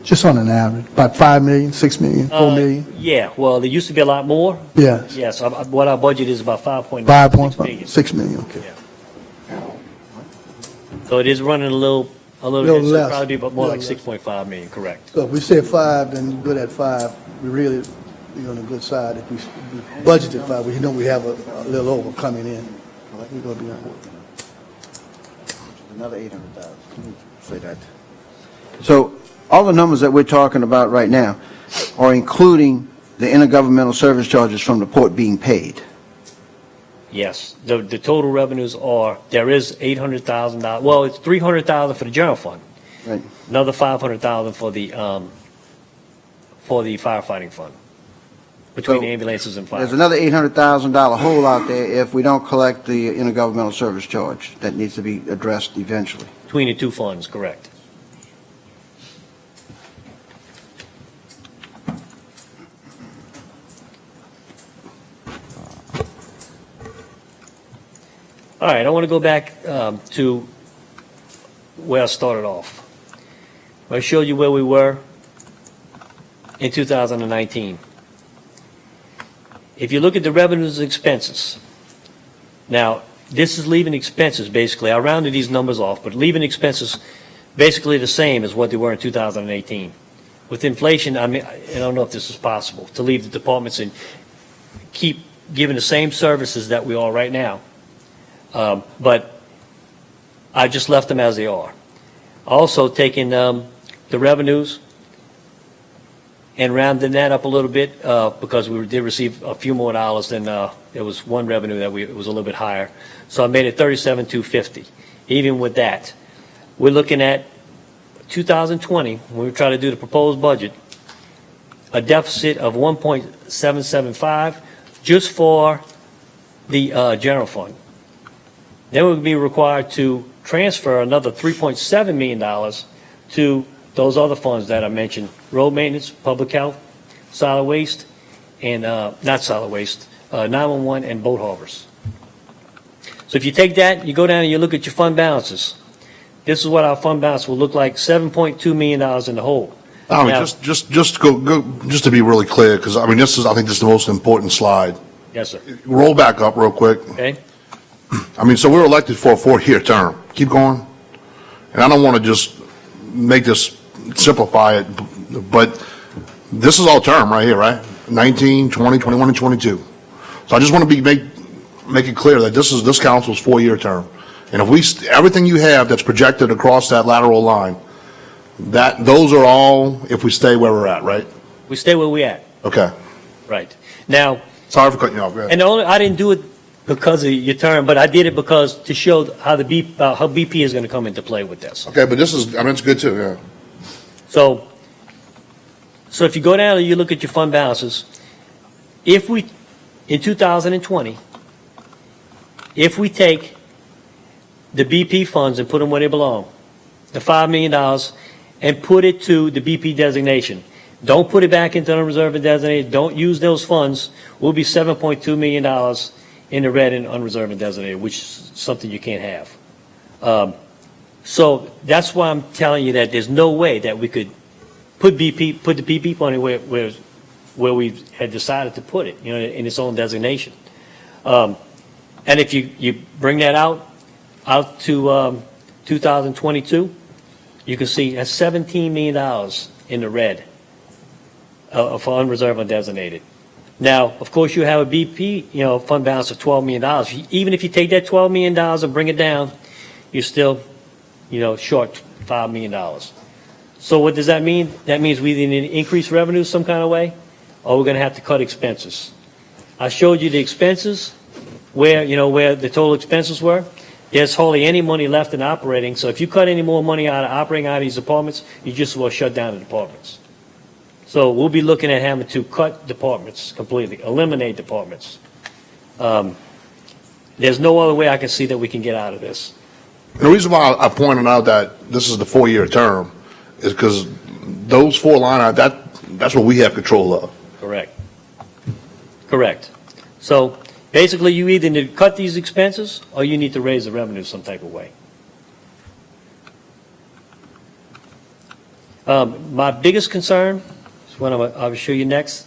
Just on an average, about 5 million, 6 million, 4 million? Yeah, well, there used to be a lot more. Yes. Yes, what our budget is about 5.6 million. 6 million, okay. Yeah. So it is running a little Little so less. probably about more like Little less. 6.5 million, correct. So if we say 5, then you're good at 5. We're on the good side. If we budgeted 5, we know we have a little over coming in. We're going to be on. Another 800,000. Say that. So all the numbers that we're talking about right now are including the intergovernmental service charges from the port being paid. Yes, the total revenues are, there is $800,000, well, it's $300,000 for the general fund. Right. Another $500,000 for the firefighting fund, between So, the ambulances and fire. There's another $800,000 hole out there if we don't collect the intergovernmental service charge that needs to be addressed eventually. Between the two funds, correct. All right, I want to go back to where I started off. I showed you where we were in 2019. If you look at the revenues and expenses, now, this is leaving expenses, basically. I rounded these numbers off, but leaving expenses basically the same as what they were in 2018. With inflation, I mean, I don't know if this is possible, to leave the departments and keep giving the same services that we are right now. But I just left them as they are. Also taking the revenues and rounding that up a little bit because we did receive a few more dollars than there was one revenue that it was a little bit higher. So I made it $37,250. Even with that, we're looking at 2020, when we try to do the proposed budget, a deficit of 1.775 just for the general fund. Then we would be required to transfer another $3.7 million to those other funds that I mentioned: road maintenance, public health, solid waste, and not solid waste, 911 and boat harbors. So if you take that, you go down and you look at your fund balances. This is what our fund balance will look like: $7.2 million in the hole. I mean, Now- just to be really clear, because I mean, I think this is the most important slide. Yes, sir. Roll back up real quick. Okay. I mean, so we're elected for a 4-year term. Keep going. And I don't want to just make this, simplify it, but this is all term right here, right? 19, 20, 21, and 22. So I just want to make it clear that this council's 4-year term. And if everything you have that's projected across that lateral line, those are all if we stay where we're at, right? We stay where we at, Okay. right. Now, Sorry for cutting you off. Go ahead. and I didn't do it because of your term, but I did it because to show how how BP is going to come into play with this. Okay, but it's good too, yeah. So if you go down and you look at your fund balances, if we, in 2020, if we take the BP funds and put them where they belong, the $5 million, and put it to the BP designation, don't put it back into unreserved and designated, don't use those funds, we'll be $7.2 million in the red and unreserved and designated, which is something you can't have. So that's why I'm telling you that there's no way that we could put the BP money where we had decided to put it, in its own designation. And if you bring that out to 2022, you can see that's $17 million in the red for unreserved and designated. Now, of course, you have a BP, fund balance of $12 million. Even if you take that $12 million and bring it down, you're still, short $5 million. So what does that mean? That means we either need to increase revenue some kind of way, or we're going to have to cut expenses. I showed you the expenses, where the total expenses were. There's hardly any money left in operating, so if you cut any more money out of operating out of these departments, you just will shut down the departments. So we'll be looking at having to cut departments completely, eliminate departments. There's no other way I can see that we can get out of this. The reason why I pointed out that this is the 4-year term is because those 4 line items, that's what we have control of. Correct. So basically, you either need to cut these expenses or you need to raise the revenue some type of way. My biggest concern is what I'll show you next.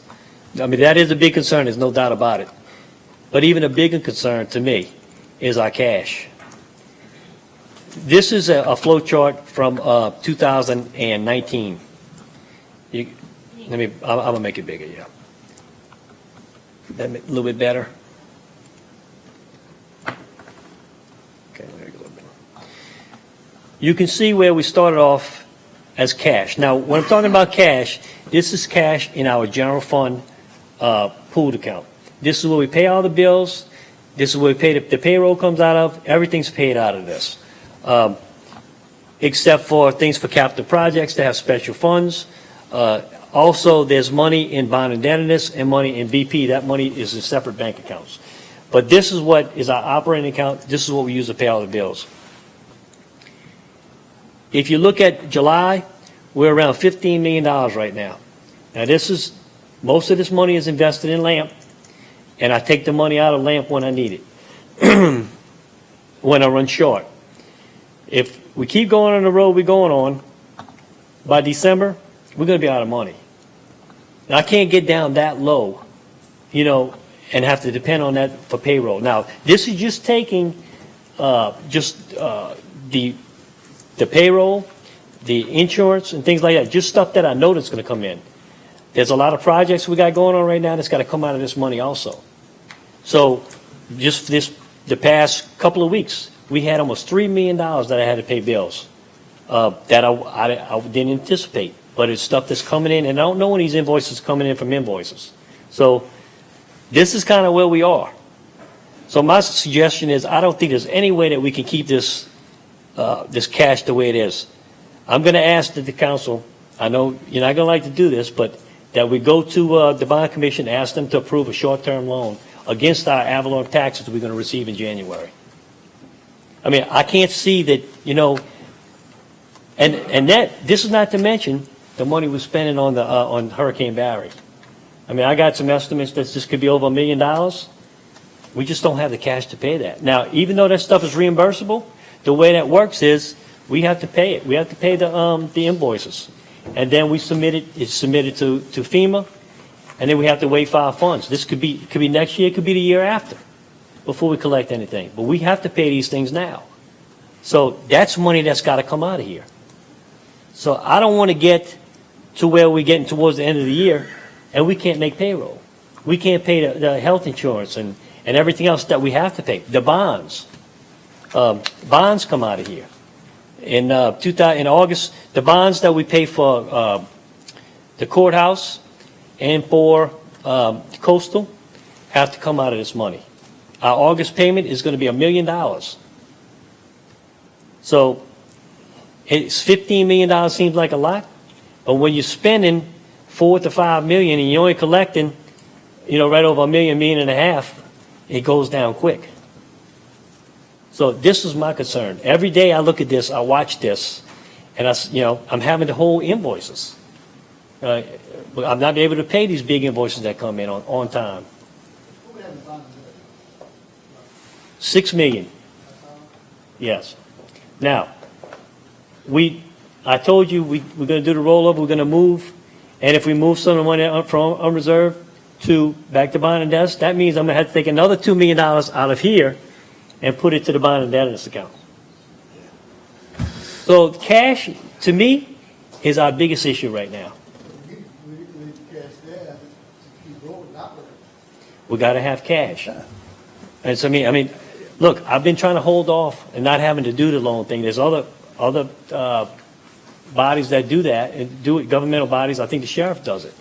I mean, that is a big concern, there's no doubt about it. But even a bigger concern to me is our cash. This is a flow chart from 2019. I'm gonna make it bigger, yeah. That a little bit better. Okay, there you go. A little bit. You can see where we started off as cash. Now, when I'm talking about cash, this is cash in our general fund pooled account. This is where we pay all the bills. This is where we pay the payroll comes out of. Everything's paid out of this, except for things for capital projects that have special funds. Also, there's money in bond indebtedness and money in BP. That money is in separate bank accounts. But this is what is our operating account. This is what we use to pay all the bills. If you look at July, we're around $15 million right now. Now, most of this money is invested in LAMP, and I take the money out of LAMP when I need it, when I run short. If we keep going on the road we're going on, by December, we're going to be out of money. And I can't get down that low, and have to depend on that for payroll. Now, this is just taking the payroll, the insurance, and things like that, just stuff that I know that's going to come in. There's a lot of projects we got going on right now that's got to come out of this money also. So just the past couple of weeks, we had almost $3 million that I had to pay bills that I didn't anticipate. But it's stuff that's coming in, and I don't know when these invoices are coming in from invoices. So this is kind of where we are. So my suggestion is I don't think there's any way that we can keep this cash the way it is. I'm going to ask that the council, I know you're not going to like to do this, but that we go to the bond commission, ask them to approve a short-term loan against our ad valorem taxes we're going to receive in January. I mean, I can't see that, and that, this is not to mention the money we're spending on Hurricane Barry. I mean, I got some estimates that this could be over $1 million. We just don't have the cash to pay that. Now, even though that stuff is reimbursable, the way that works is we have to pay it. We have to pay the invoices, and then it's submitted to FEMA, and then we have to wait for our funds. This could be next year, it could be the year after, before we collect anything. But we have to pay these things now. So that's money that's got to come out of here. So I don't want to get to where we're getting towards the end of the year, and we can't make payroll. We can't pay the health insurance and and everything else that we have to pay. The bonds. Bonds come out of here. In August, the bonds that we pay for the courthouse and for coastal have to come out of this money. Our August payment is going to be $1 million. So it's $15 million seems like a lot, but when you're spending $4 to $5 million and you're only collecting, right over $1 million, $1.5 million, it goes down quick. So this is my concern. Every day I look at this, I watch this, and I'm having to hold invoices. I'm not able to pay these big invoices that come in on time. $6 million. Yes. Now, I told you we're going to do the rollover. We're going to move, and if we move some of the money from unreserved back to bond and debts, that means I'm going to have to take another $2 million out of here and put it to the bond and debtors account. So cash, to me, is our biggest issue right now. We got to have cash. And so, I mean, look, I've been trying to hold off and not having to do the loan thing. There's other bodies that do that and do it, governmental bodies. I think the sheriff does it.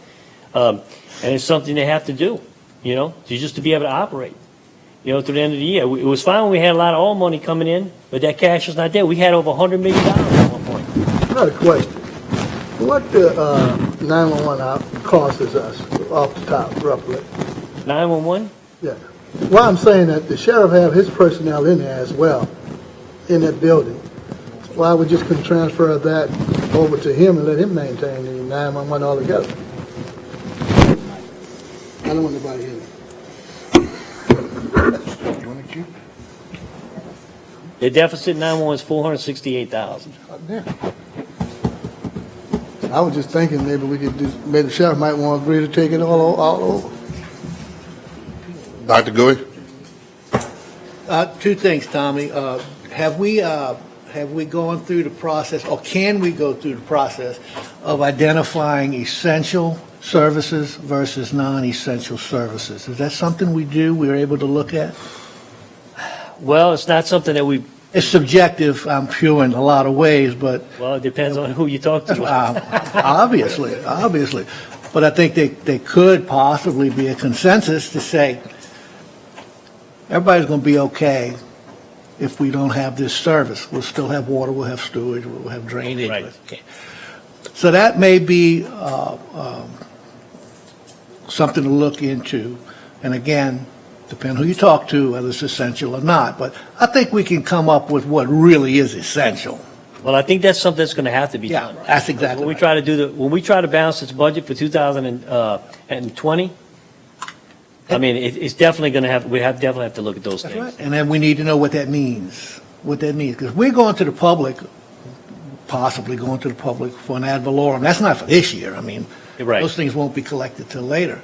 And it's something they have to do, just to be able to operate, through the end of the year. It was fine when we had a lot of oil money coming in, but that cash is not there. We had over $100 million at one point. I got a question. What the 911 costs us off the top, roughly? 911? Yeah. Well, I'm saying that the sheriff have his personnel in there as well, in that building. Why we just couldn't transfer that over to him and let him maintain the 911 altogether? I don't want nobody in there. The deficit in 911 is $468,000. I was just thinking maybe we could maybe the sheriff might want to agree to take it all over. Dr. Gouy? Two things, Tommy. Have we gone through the process, or can we go through the process of identifying essential services versus non-essential services? Is that something we're able to look at? Well, it's not something that It's subjective, I'm sure, in a lot of ways, but well, it depends on who you talk to. obviously. But I think they could possibly be a consensus to say, everybody's going to be okay if we don't have this service. We'll still have water, we'll have sewage, we'll have drainage. Right. Okay. So that may be something to look into. And again, depending who you talk to, whether it's essential or not. But I think we can come up with what really is essential. Well, I think that's something that's going to have to be Yeah, done. that's exactly When we right. try to when we try to balance this budget for 2020, I mean, it's definitely going to have, definitely have to look at those That's things. right. And then we need to know what that means. Because we're going to the public, possibly going to the public for an ad valorem. That's not for this year. I mean, Right. those things won't be collected till later.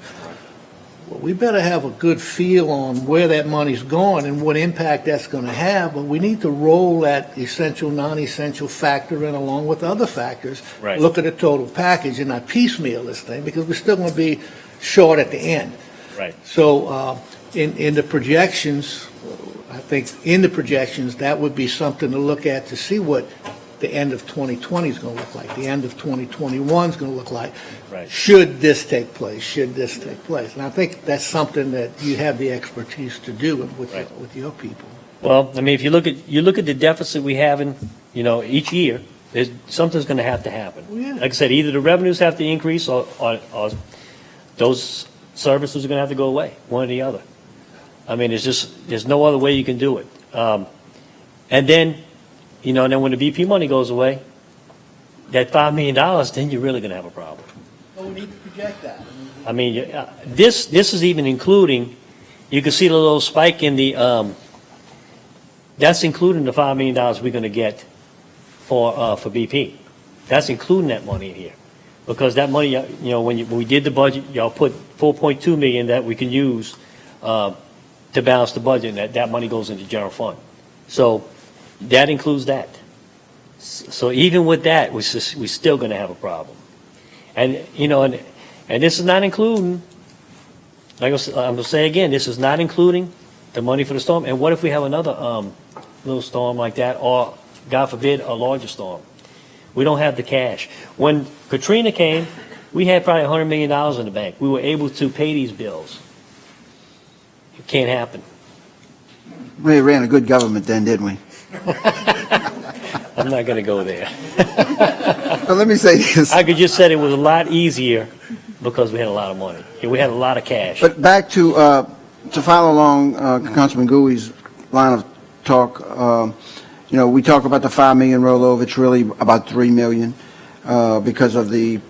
Well, we better have a good feel on where that money's going and what impact that's going to have, but we need to roll that essential, non-essential factor in along with other factors. Right. Look at the total package and not piecemeal this thing, because we're still going to be short at the end. Right. So in the projections, I think in the projections, that would be something to look at to see what the end of 2020 is going to look like, the end of 2021 is going to look like. Right. Should this take place? Should this take place? And I think that's something that you have the expertise to do with your people. Well, I mean, if you look at the deficit we have in, each year, something's going to happen. Well, yeah. Like I said, either the revenues have to increase or those services are going to have to go away, one or the other. I mean, there's no other way you can do it. And then, then when the BP money goes away, that $5 million, then you're really going to have a problem. Well, we need to project that. I mean, this is even including, you can see the little spike in the, that's including the $5 million we're going to get for BP. That's including that money in here. Because that money, when we did the budget, y'all put $4.2 million that we can use to balance the budget, and that money goes into general fund. So that includes that. So even with that, we're still going to have a problem. And, and this is not including, like I'm going to say again, this is not including the money for the storm, and what if we have another little storm like that, or, God forbid, a larger storm? We don't have the cash. When Katrina came, we had probably $100 million in the bank. We were able to pay these bills. It can't happen. We ran a good government then, didn't we? I'm not going to go there. But let me say this. I could just say it was a lot easier because we had a lot of money. We had a lot of cash. But back to follow along Councilman Goui's line of talk, we talk about the 5 million rollover. It's really about 3 million because of the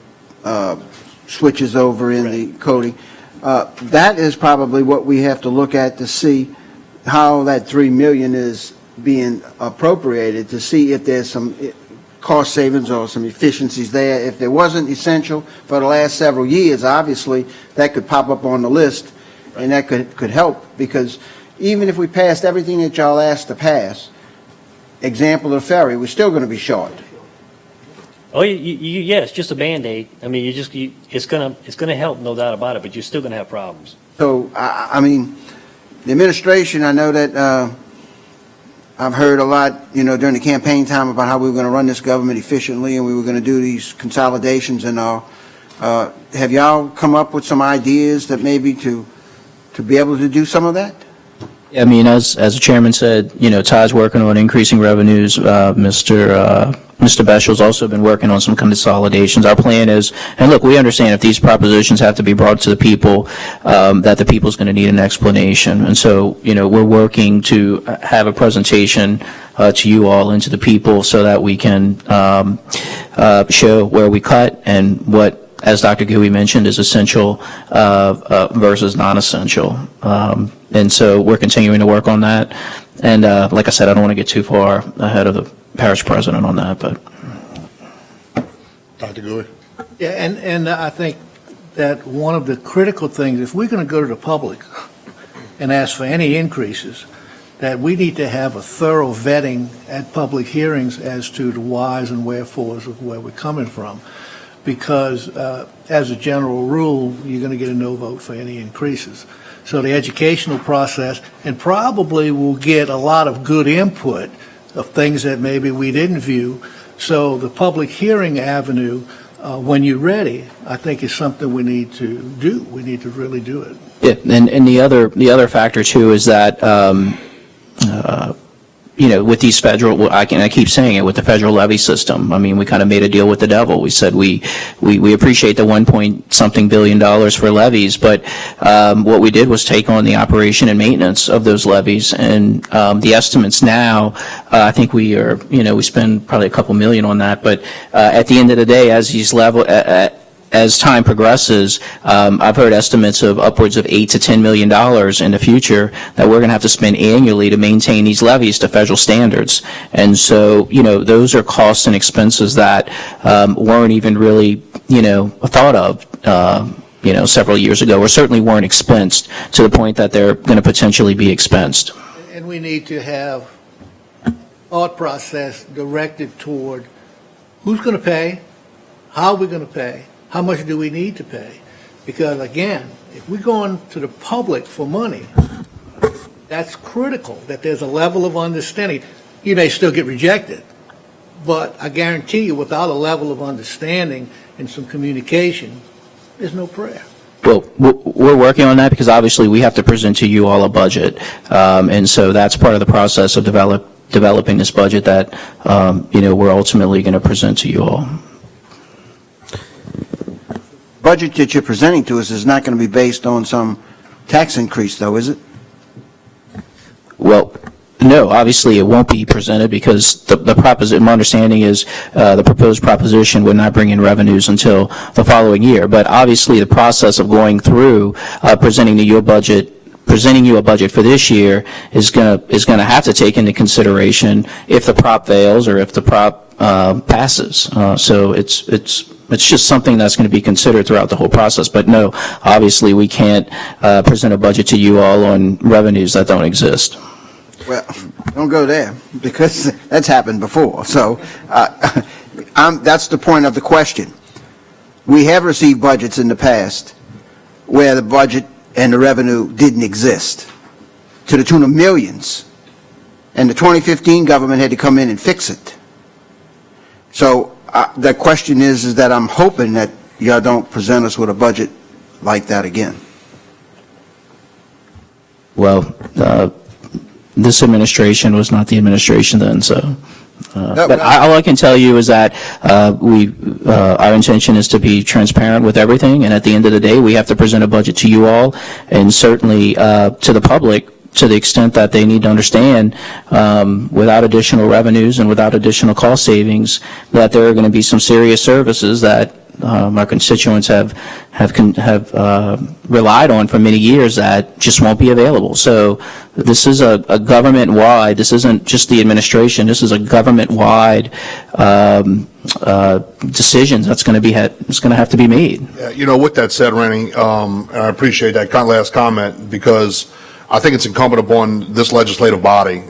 switches over in the coding. That is probably what we have to look at to see how that 3 million is being appropriated, to see if there's some cost savings or some efficiencies there. If there wasn't essential for the last several years, obviously that could pop up on the list, and that could help, because even if we passed everything that y'all asked to pass, example of the ferry, we're still going to be short. Oh, yeah, it's just a Band-Aid. I mean, it's gonna help, no doubt about it, but you're still gonna have problems. So, I mean, the administration, I know that I've heard a lot, during the campaign time about how we were going to run this government efficiently and we were going to do these consolidations and all. Have y'all come up with some ideas that maybe to be able to do some of that? I mean, as the chairman said, Todd's working on increasing revenues. Mr. Beshel's also been working on some consolidations. Our plan is, and look, we understand if these propositions have to be brought to the people, that the people's going to need an explanation. And so, we're working to have a presentation to you all and to the people so that we can show where we cut and what, as Dr. Gouy mentioned, is essential versus non-essential. And so we're continuing to work on that. And like I said, I don't want to get too far ahead of the parish president on that, but. Dr. Gouy? Yeah, and I think that one of the critical things, if we're going to go to the public and ask for any increases, that we need to have a thorough vetting at public hearings as to the whys and wherefores of where we're coming from. Because as a general rule, you're going to get a no vote for any increases. So the educational process, and probably we'll get a lot of good input of things that maybe we didn't view. So the public hearing avenue, when you're ready, I think is something we need to do. We need to really do it. Yeah, and the other factor too is that with these federal, I keep saying it, with the federal levy system. I mean, we kind of made a deal with the devil. We said we appreciate the $1.something billion for levies, but what we did was take on the operation and maintenance of those levies, and the estimates now, I think we spend probably a couple million on that, but at the end of the day, as time progresses, I've heard estimates of upwards of $8 to $10 million in the future that we're going to have to spend annually to maintain these levies to federal standards. And so, those are costs and expenses that weren't even really, thought of, several years ago, or certainly weren't expensed to the point that they're going to potentially be expensed. And we need to have thought process directed toward who's going to pay, how we're going to pay, how much do we need to pay? Because again, if we're going to the public for money, that's critical, that there's a level of understanding. You may still get rejected, but I guarantee you, without a level of understanding and some communication, there's no prayer. Well, we're working on that because obviously we have to present to you all a budget. And so that's part of the process of developing this budget that, we're ultimately going to present to you all. Budget that you're presenting to us is not going to be based on some tax increase, though, is it? Well, no, obviously it won't be presented because the proposition, my understanding is the proposed proposition would not bring in revenues until the following year. But obviously the process of going through presenting you a budget for this year is going to have to take into consideration if the prop fails or if the prop passes. So it's just something that's going to be considered throughout the whole process. But no, obviously we can't present a budget to you all on revenues that don't exist. Well, don't go there, because that's happened before. So that's the point of the question. We have received budgets in the past where the budget and the revenue didn't exist. to the tune of millions. And the 2015 government had to come in and fix it. So the question is that I'm hoping that y'all don't present us with a budget like that again. Well, this administration was not the administration then, so. But all I can tell you is that our intention is to be transparent with everything, and at the end of the day, we have to present a budget to you all, and certainly to the public, to the extent that they need to understand, without additional revenues and without additional cost savings, that there are going to be some serious services that our constituents have relied on for many years that just won't be available. So this is a government-wide, this isn't just the administration, this is a government-wide decision that's going to have to be made. Yeah, you know, with that said, Rennie, and I appreciate that last comment, because I think it's incumbent upon this legislative body,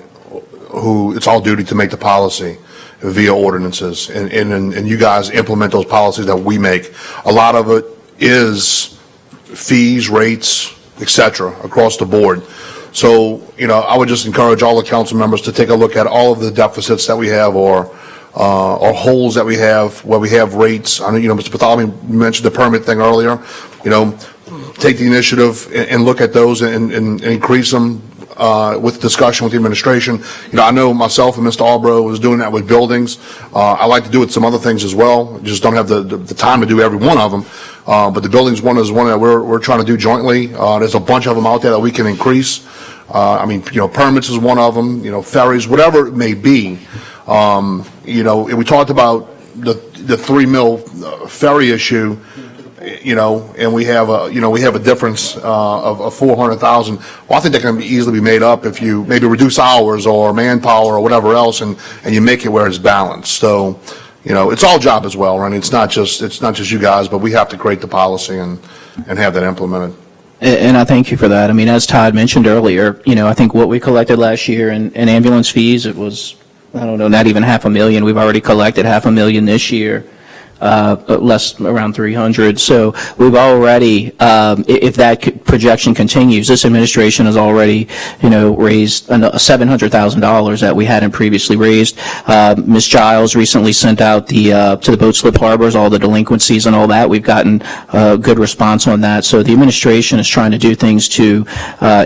who it's all duty to make the policy via ordinances, and you guys implement those policies that we make. A lot of it is fees, rates, et cetera, across the board. So, you know, I would just encourage all the council members to take a look at all of the deficits that we have, or holes that we have, where we have rates. I know, you know, Mr. Bartholomew mentioned the permit thing earlier. You know, take the initiative and look at those and increase them with discussion with the administration. You know, I know myself and Mr. Albro was doing that with buildings. I like to do it with some other things as well. Just don't have the time to do every one of them. But the buildings one is one that we're trying to do jointly. There's a bunch of them out there that we can increase. I mean, you know, permits is one of them. You know, ferries, whatever it may be. You know, we talked about the $3 million ferry issue. You know, and we have a difference of 400,000. Well, I think that can easily be made up if you maybe reduce hours or manpower or whatever else, and you make it where it's balanced. So, you know, it's all job as well, right? It's not just you guys, but we have to create the policy and have that implemented. And I thank you for that. I mean, as Todd mentioned earlier, you know, I think what we collected last year in ambulance fees, it was, I don't know, not even $500,000. We've already collected $500,000 this year. Less around 300. So we've already, if that projection continues, this administration has already, you know, raised $700,000 that we hadn't previously raised. Ms. Giles recently sent out to the boat slip harbors all the delinquencies and all that. We've gotten a good response on that. So the administration is trying to do things to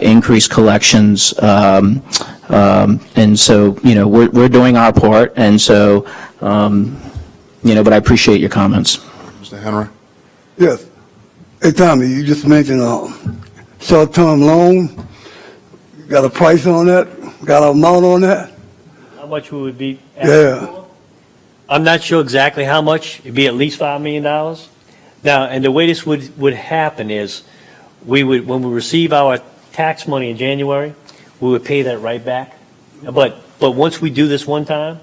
increase collections. And so, you know, we're doing our part. And so, you know, but I appreciate your comments. Mr. Henry? Yes. Hey, Tommy, you just mentioned short-term loan. Got a price on that? Got an amount on that? How much we would be asking Yeah. for? I'm not sure exactly how much. It'd be at least $5 million. Now, and the way this would happen is, when we receive our tax money in January, we would pay that right back. But once we do this one time,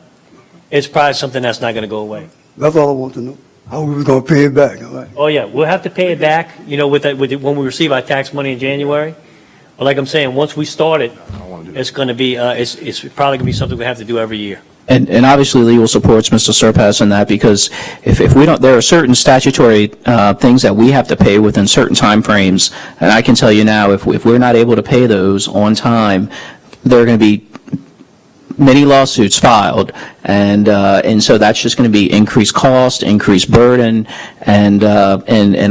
it's probably something that's not going to go away. That's all I want to know. How we was going to pay it back, all right? Oh, yeah, we'll have to pay it back, you know, when we receive our tax money in January. But like I'm saying, once we start it, it's going to be, it's probably going to be something we have to do every year. And obviously legal supports Mr. Surpass in that, because if we don't, there are certain statutory things that we have to pay within certain time frames. And I can tell you now, if we're not able to pay those on time, there are going to be many lawsuits filed, and so that's just going to be increased cost, increased burden, and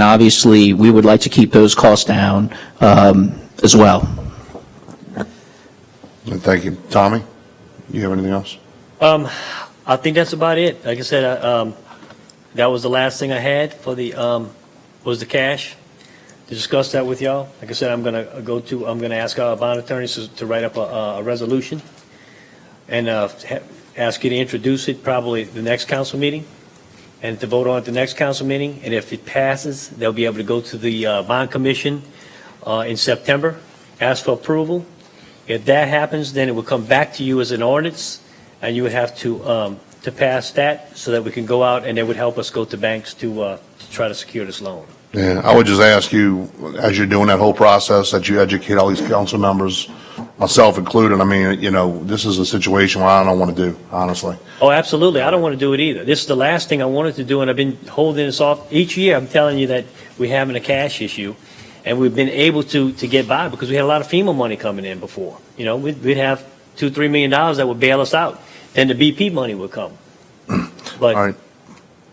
obviously we would like to keep those costs down as well. And thank you. Tommy, you have anything else? I think that's about it. Like I said, that was the last thing I had for was the cash, to discuss that with y'all. Like I said, I'm going to ask our bond attorneys to write up a resolution, and ask you to introduce it probably the next council meeting, and to vote on it the next council meeting. And if it passes, they'll be able to go to the bond commission in September, ask for approval. If that happens, then it will come back to you as an ordinance, and you would have to pass that so that we can go out, and they would help us go to banks to try to secure this loan. Yeah, I would just ask you, as you're doing that whole process, that you educate all these council members, myself included. I mean, you know, this is a situation where I don't want to do, honestly. Oh, absolutely. I don't want to do it either. This is the last thing I wanted to do, and I've been holding this off. Each year, I'm telling you that we're having a cash issue, And we've been able to get by because we had a lot of FEMA money coming in before. You know, we'd have $2-3 million that would bail us out. Then the BP money would come. All But right.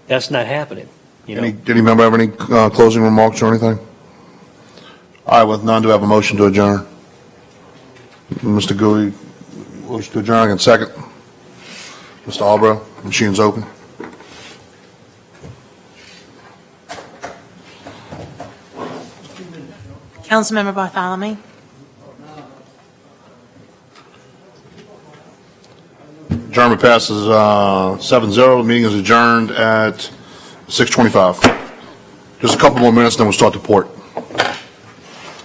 that's not happening, you know. Any member have any closing remarks or anything? All right, with none, do I have a motion to adjourn? Mr. Gui, motion to adjourn, and second. Mr. Albro, machine's open. Councilmember Bartholomew? Adjournment passes 7-0. The meeting is adjourned at 6:25. Just a couple more minutes, then we'll start the port.